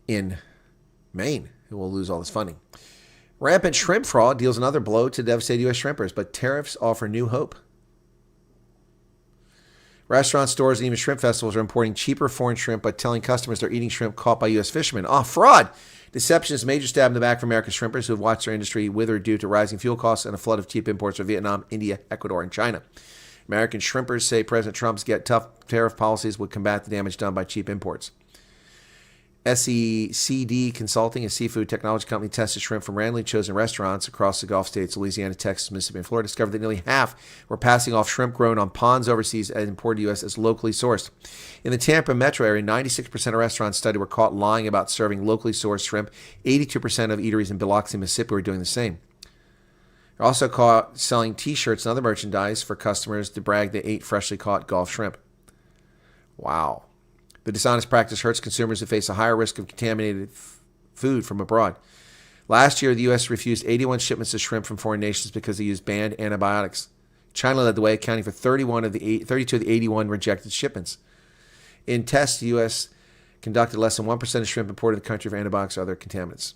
Speaker 4: in Maine who will lose all this funding. Rampant shrimp fraud deals another blow to devastated U.S. shrimpers, but tariffs offer new hope. Restaurants, stores, and even shrimp festivals are importing cheaper foreign shrimp but telling customers they're eating shrimp caught by U.S. fishermen. Fraud! Deception is a major stab in the back for American shrimpers who have watched their industry wither due to rising fuel costs and a flood of cheap imports from Vietnam, India, Ecuador, and China. American shrimpers say President Trump's tough tariff policies would combat the damage done by cheap imports. SECD Consulting, a seafood technology company, tested shrimp from randomly chosen restaurants across the Gulf states, Louisiana, Texas, Mississippi, and Florida, discovered that nearly half were passing off shrimp grown on ponds overseas and imported to the U.S. as locally sourced. In the Tampa metro area, 96% of restaurants studied were caught lying about serving locally sourced shrimp. 82% of eateries in Biloxi, Mississippi were doing the same. They're also caught selling T-shirts and other merchandise for customers to brag they ate freshly caught Gulf shrimp. Wow. The dishonest practice hurts consumers who face a higher risk of contaminated food from abroad. Last year, the U.S. refused 81 shipments of shrimp from foreign nations because they used banned antibiotics. China led the way, accounting for 32 of the 81 rejected shipments. In tests, the U.S. conducted less than 1% of shrimp imported to the country for antibiotics or other contaminants.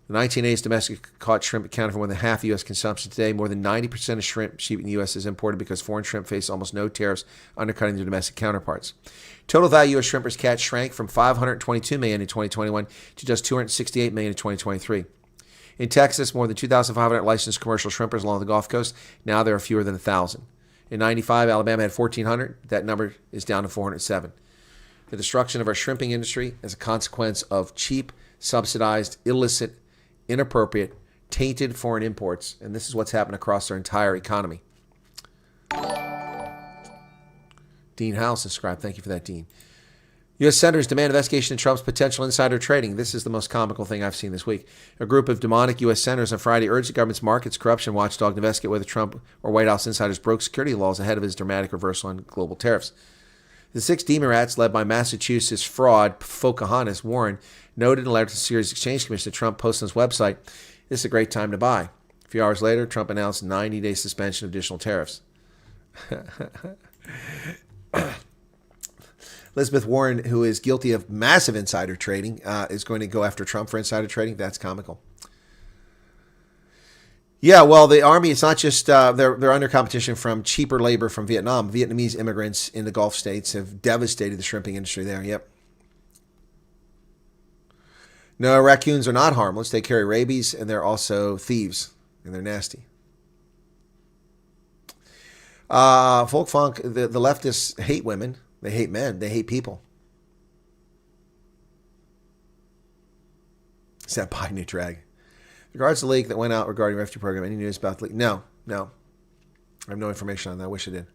Speaker 4: The 1980s domestic caught shrimp accounted for more than half U.S. consumption. Today, more than 90% of shrimp shipped in the U.S. is imported because foreign shrimp face almost no tariffs, undercutting their domestic counterparts. Total value of shrimpers catch shrank from $522 million in 2021 to just $268 million in 2023. In Texas, more than 2,500 licensed commercial shrimpers along the Gulf Coast. Now there are fewer than 1,000. In 95, Alabama had 1,400. That number is down to 407. The destruction of our shrimping industry is a consequence of cheap, subsidized, illicit, inappropriate, tainted foreign imports, and this is what's happened across our entire economy. Dean Howell subscribed. Thank you for that, Dean. U.S. senators demand investigation into Trump's potential insider trading. This is the most comical thing I've seen this week. A group of demonic U.S. senators on Friday urged the government's markets corruption watchdog to investigate whether Trump or White House insiders broke security laws ahead of his dramatic reversal on global tariffs. The 6 Democrats, led by Massachusetts fraud Pocahontas Warren, noted in a letter to the Securities Exchange Commission that Trump posted on his website, "This is a great time to buy." A few hours later, Trump announced a 90-day suspension of additional tariffs. Elizabeth Warren, who is guilty of massive insider trading, is going to go after Trump for insider trading. That's comical. Yeah, well, the army, it's not just, they're under competition from cheaper labor from Vietnam. Vietnamese immigrants in the Gulf states have devastated the shrimping industry there. Yep. No, raccoons are not harmless. They carry rabies, and they're also thieves, and they're nasty. Folk funk, the leftists hate women. They hate men. They hate people. Is that Biden new drag? Regards the leak that went out regarding refugee program. Any news about the leak? No. I have no information on that. I wish I did.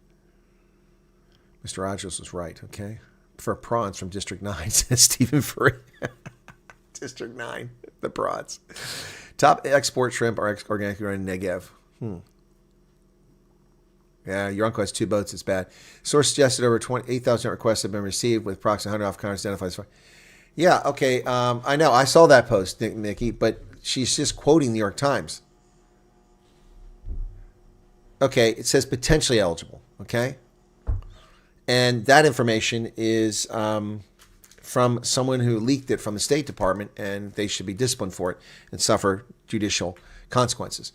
Speaker 4: Mr. Rogers was right, okay? For prawns from District 9, says Stephen Free. District 9, the prawns. Top export shrimp are organically grown in Negev. Yeah, your uncle has 2 boats. It's bad. Source suggested over 8,000 requests have been received with approximately 100 off Congress identifies. Yeah, okay. I know. I saw that post, Nikki, but she's just quoting the New York Times. Okay, it says potentially eligible. Okay, and that information is from someone who leaked it from the State Department, and they should be disciplined for it and suffer judicial consequences.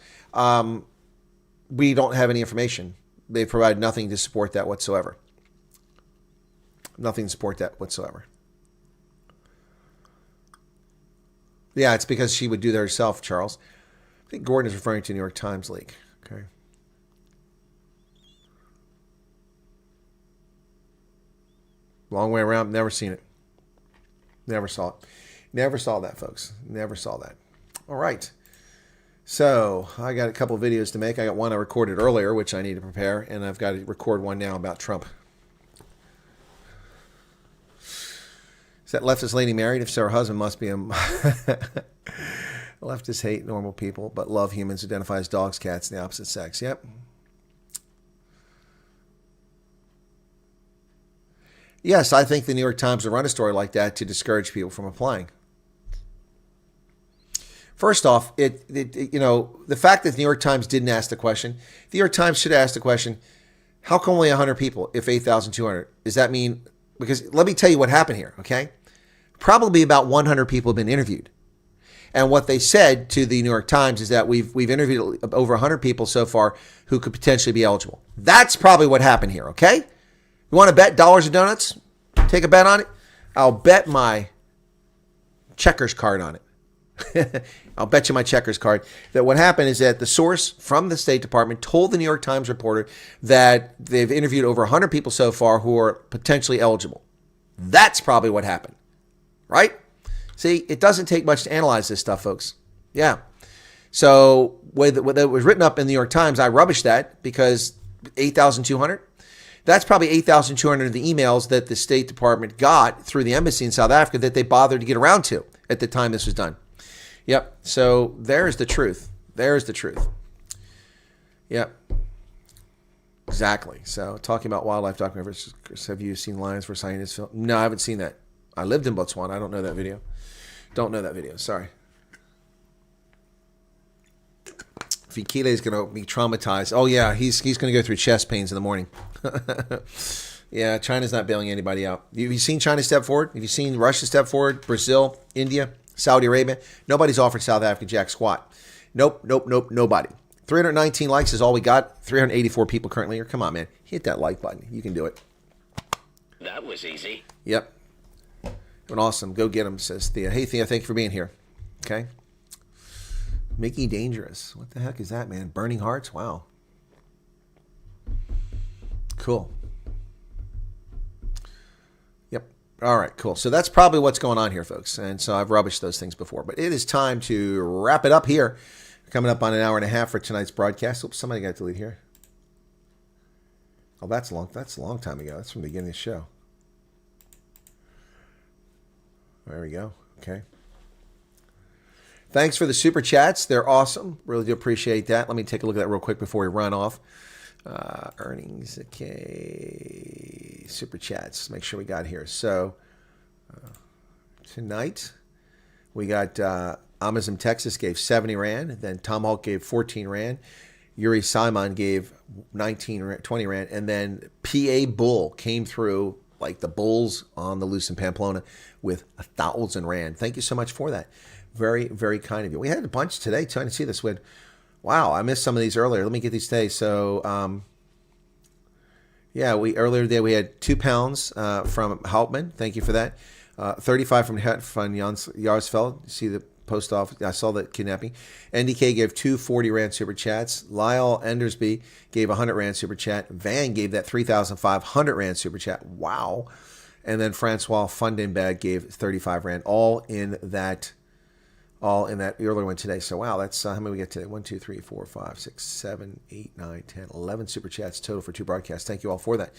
Speaker 4: We don't have any information. They provide nothing to support that whatsoever. Nothing to support that whatsoever. Yeah, it's because she would do that herself, Charles. I think Gordon is referring to New York Times leak. Okay. Long way around. Never seen it. Never saw it. Never saw that, folks. Never saw that. All right. So I got a couple of videos to make. I got one I recorded earlier, which I need to prepare, and I've got to record one now about Trump. Is that leftist lady married? If so, her husband must be a... Leftists hate normal people, but love humans, identify as dogs, cats, and the opposite sex. Yep. Yes, I think the New York Times will run a story like that to discourage people from applying. First off, the fact that the New York Times didn't ask the question, the New York Times should ask the question, how come only 100 people if 8,200? Does that mean, because let me tell you what happened here, okay? Probably about 100 people have been interviewed. And what they said to the New York Times is that we've interviewed over 100 people so far who could potentially be eligible. That's probably what happened here, okay? You want to bet dollars and donuts? Take a bet on it? I'll bet my checkers card on it. I'll bet you my checkers card that what happened is that the source from the State Department told the New York Times reporter that they've interviewed over 100 people so far who are potentially eligible. That's probably what happened, right? See, it doesn't take much to analyze this stuff, folks. Yeah. So what was written up in the New York Times, I rubbished that because 8,200. That's probably 8,200 of the emails that the State Department got through the embassy in South Africa that they bothered to get around to at the time this was done. Yep. So there's the truth. There's the truth. Yep. Exactly. So talking about wildlife documentaries, have you seen Lions vs. Hyenas film? No, I haven't seen that. I lived in Botswana. I don't know that video. Don't know that video. Sorry. Fikile is going to be traumatized. Oh, yeah. He's going to go through chest pains in the morning. Yeah, China's not bailing anybody out. Have you seen China step forward? Have you seen Russia step forward? Brazil, India, Saudi Arabia? Nobody's offered South Africa jack squat. Nope, nobody. 319 likes is all we got. 384 people currently here. Come on, man. Hit that like button. You can do it.
Speaker 13: That was easy.
Speaker 4: Yep. Doing awesome. Go get him, says Thea. Hey, Thea, thank you for being here. Okay. Mickey Dangerous. What the heck is that, man? Burning Hearts? Wow. Cool. Yep. All right, cool. So that's probably what's going on here, folks. And so I've rubbished those things before. But it is time to wrap it up here. Coming up on an hour and a half for tonight's broadcast. Oops, somebody got to delete here. Oh, that's a long time ago. That's from the beginning of the show. There we go. Okay. Thanks for the super chats. They're awesome. Really do appreciate that. Let me take a look at that real quick before we run off. Earnings. Okay. Super chats. Make sure we got here. So tonight we got Amazon Texas gave 70 Rand. Then Tomahawk gave 14 Rand. Yuri Simon gave 20 rand. And then PA Bull came through like the bulls on the loose in Pamplona with 1,000 rand. Thank you so much for that. Very, very kind of you. We had a bunch today too. I didn't see this one. Wow, I missed some of these earlier. Let me get these today. So, yeah, earlier today we had £2 from Hauptmann. Thank you for that. 35 from Jarsfeld. You see the post office. I saw that kidnapping. NDK gave 240 rand super chats. Lyle Endersby gave 100 rand super chat. Van gave that 3,500 rand super chat. Wow. And then Francois Fundenbag gave 35 rand. All in that earlier one today. So wow, that's how many we get today? 1, 2, 3, 4, 5, 6, 7, 8, 9, 10, 11 super chats total for 2 broadcasts. Thank you all for that.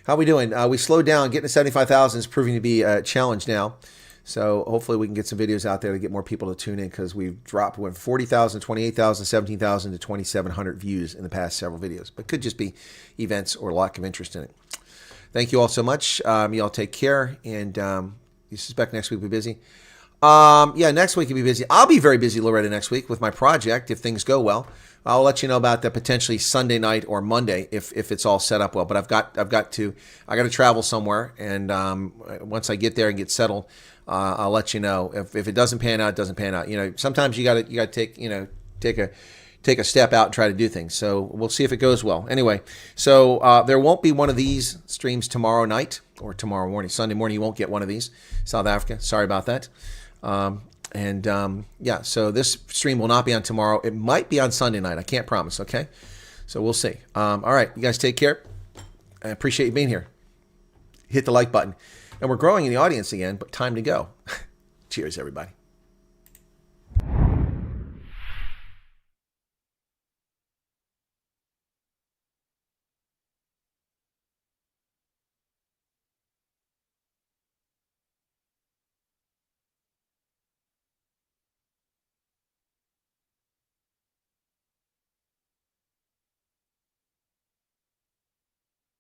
Speaker 4: How are we doing? We slowed down. Getting to 75,000 is proving to be a challenge now. So hopefully we can get some videos out there to get more people to tune in, because we've dropped. We went 40,000, 28,000, 17,000 to 2,700 views in the past several videos. But could just be events or lack of interest in it. Thank you all so much. You all take care. And you suspect next week we'll be busy? Yeah, next week will be busy. I'll be very busy, Loretta, next week with my project if things go well. I'll let you know about that potentially Sunday night or Monday if it's all set up well. But I got to travel somewhere, and once I get there and get settled, I'll let you know. If it doesn't pan out, it doesn't pan out. You know, sometimes you got to take a step out and try to do things. So we'll see if it goes well. Anyway, so there won't be one of these streams tomorrow night or tomorrow morning. Sunday morning you won't get one of these. South Africa, sorry about that. Yeah, so this stream will not be on tomorrow. It might be on Sunday night. I can't promise, okay? So we'll see. All right, you guys take care. I appreciate you being here. Hit the like button. And we're growing in the audience again, but time to go. Cheers, everybody.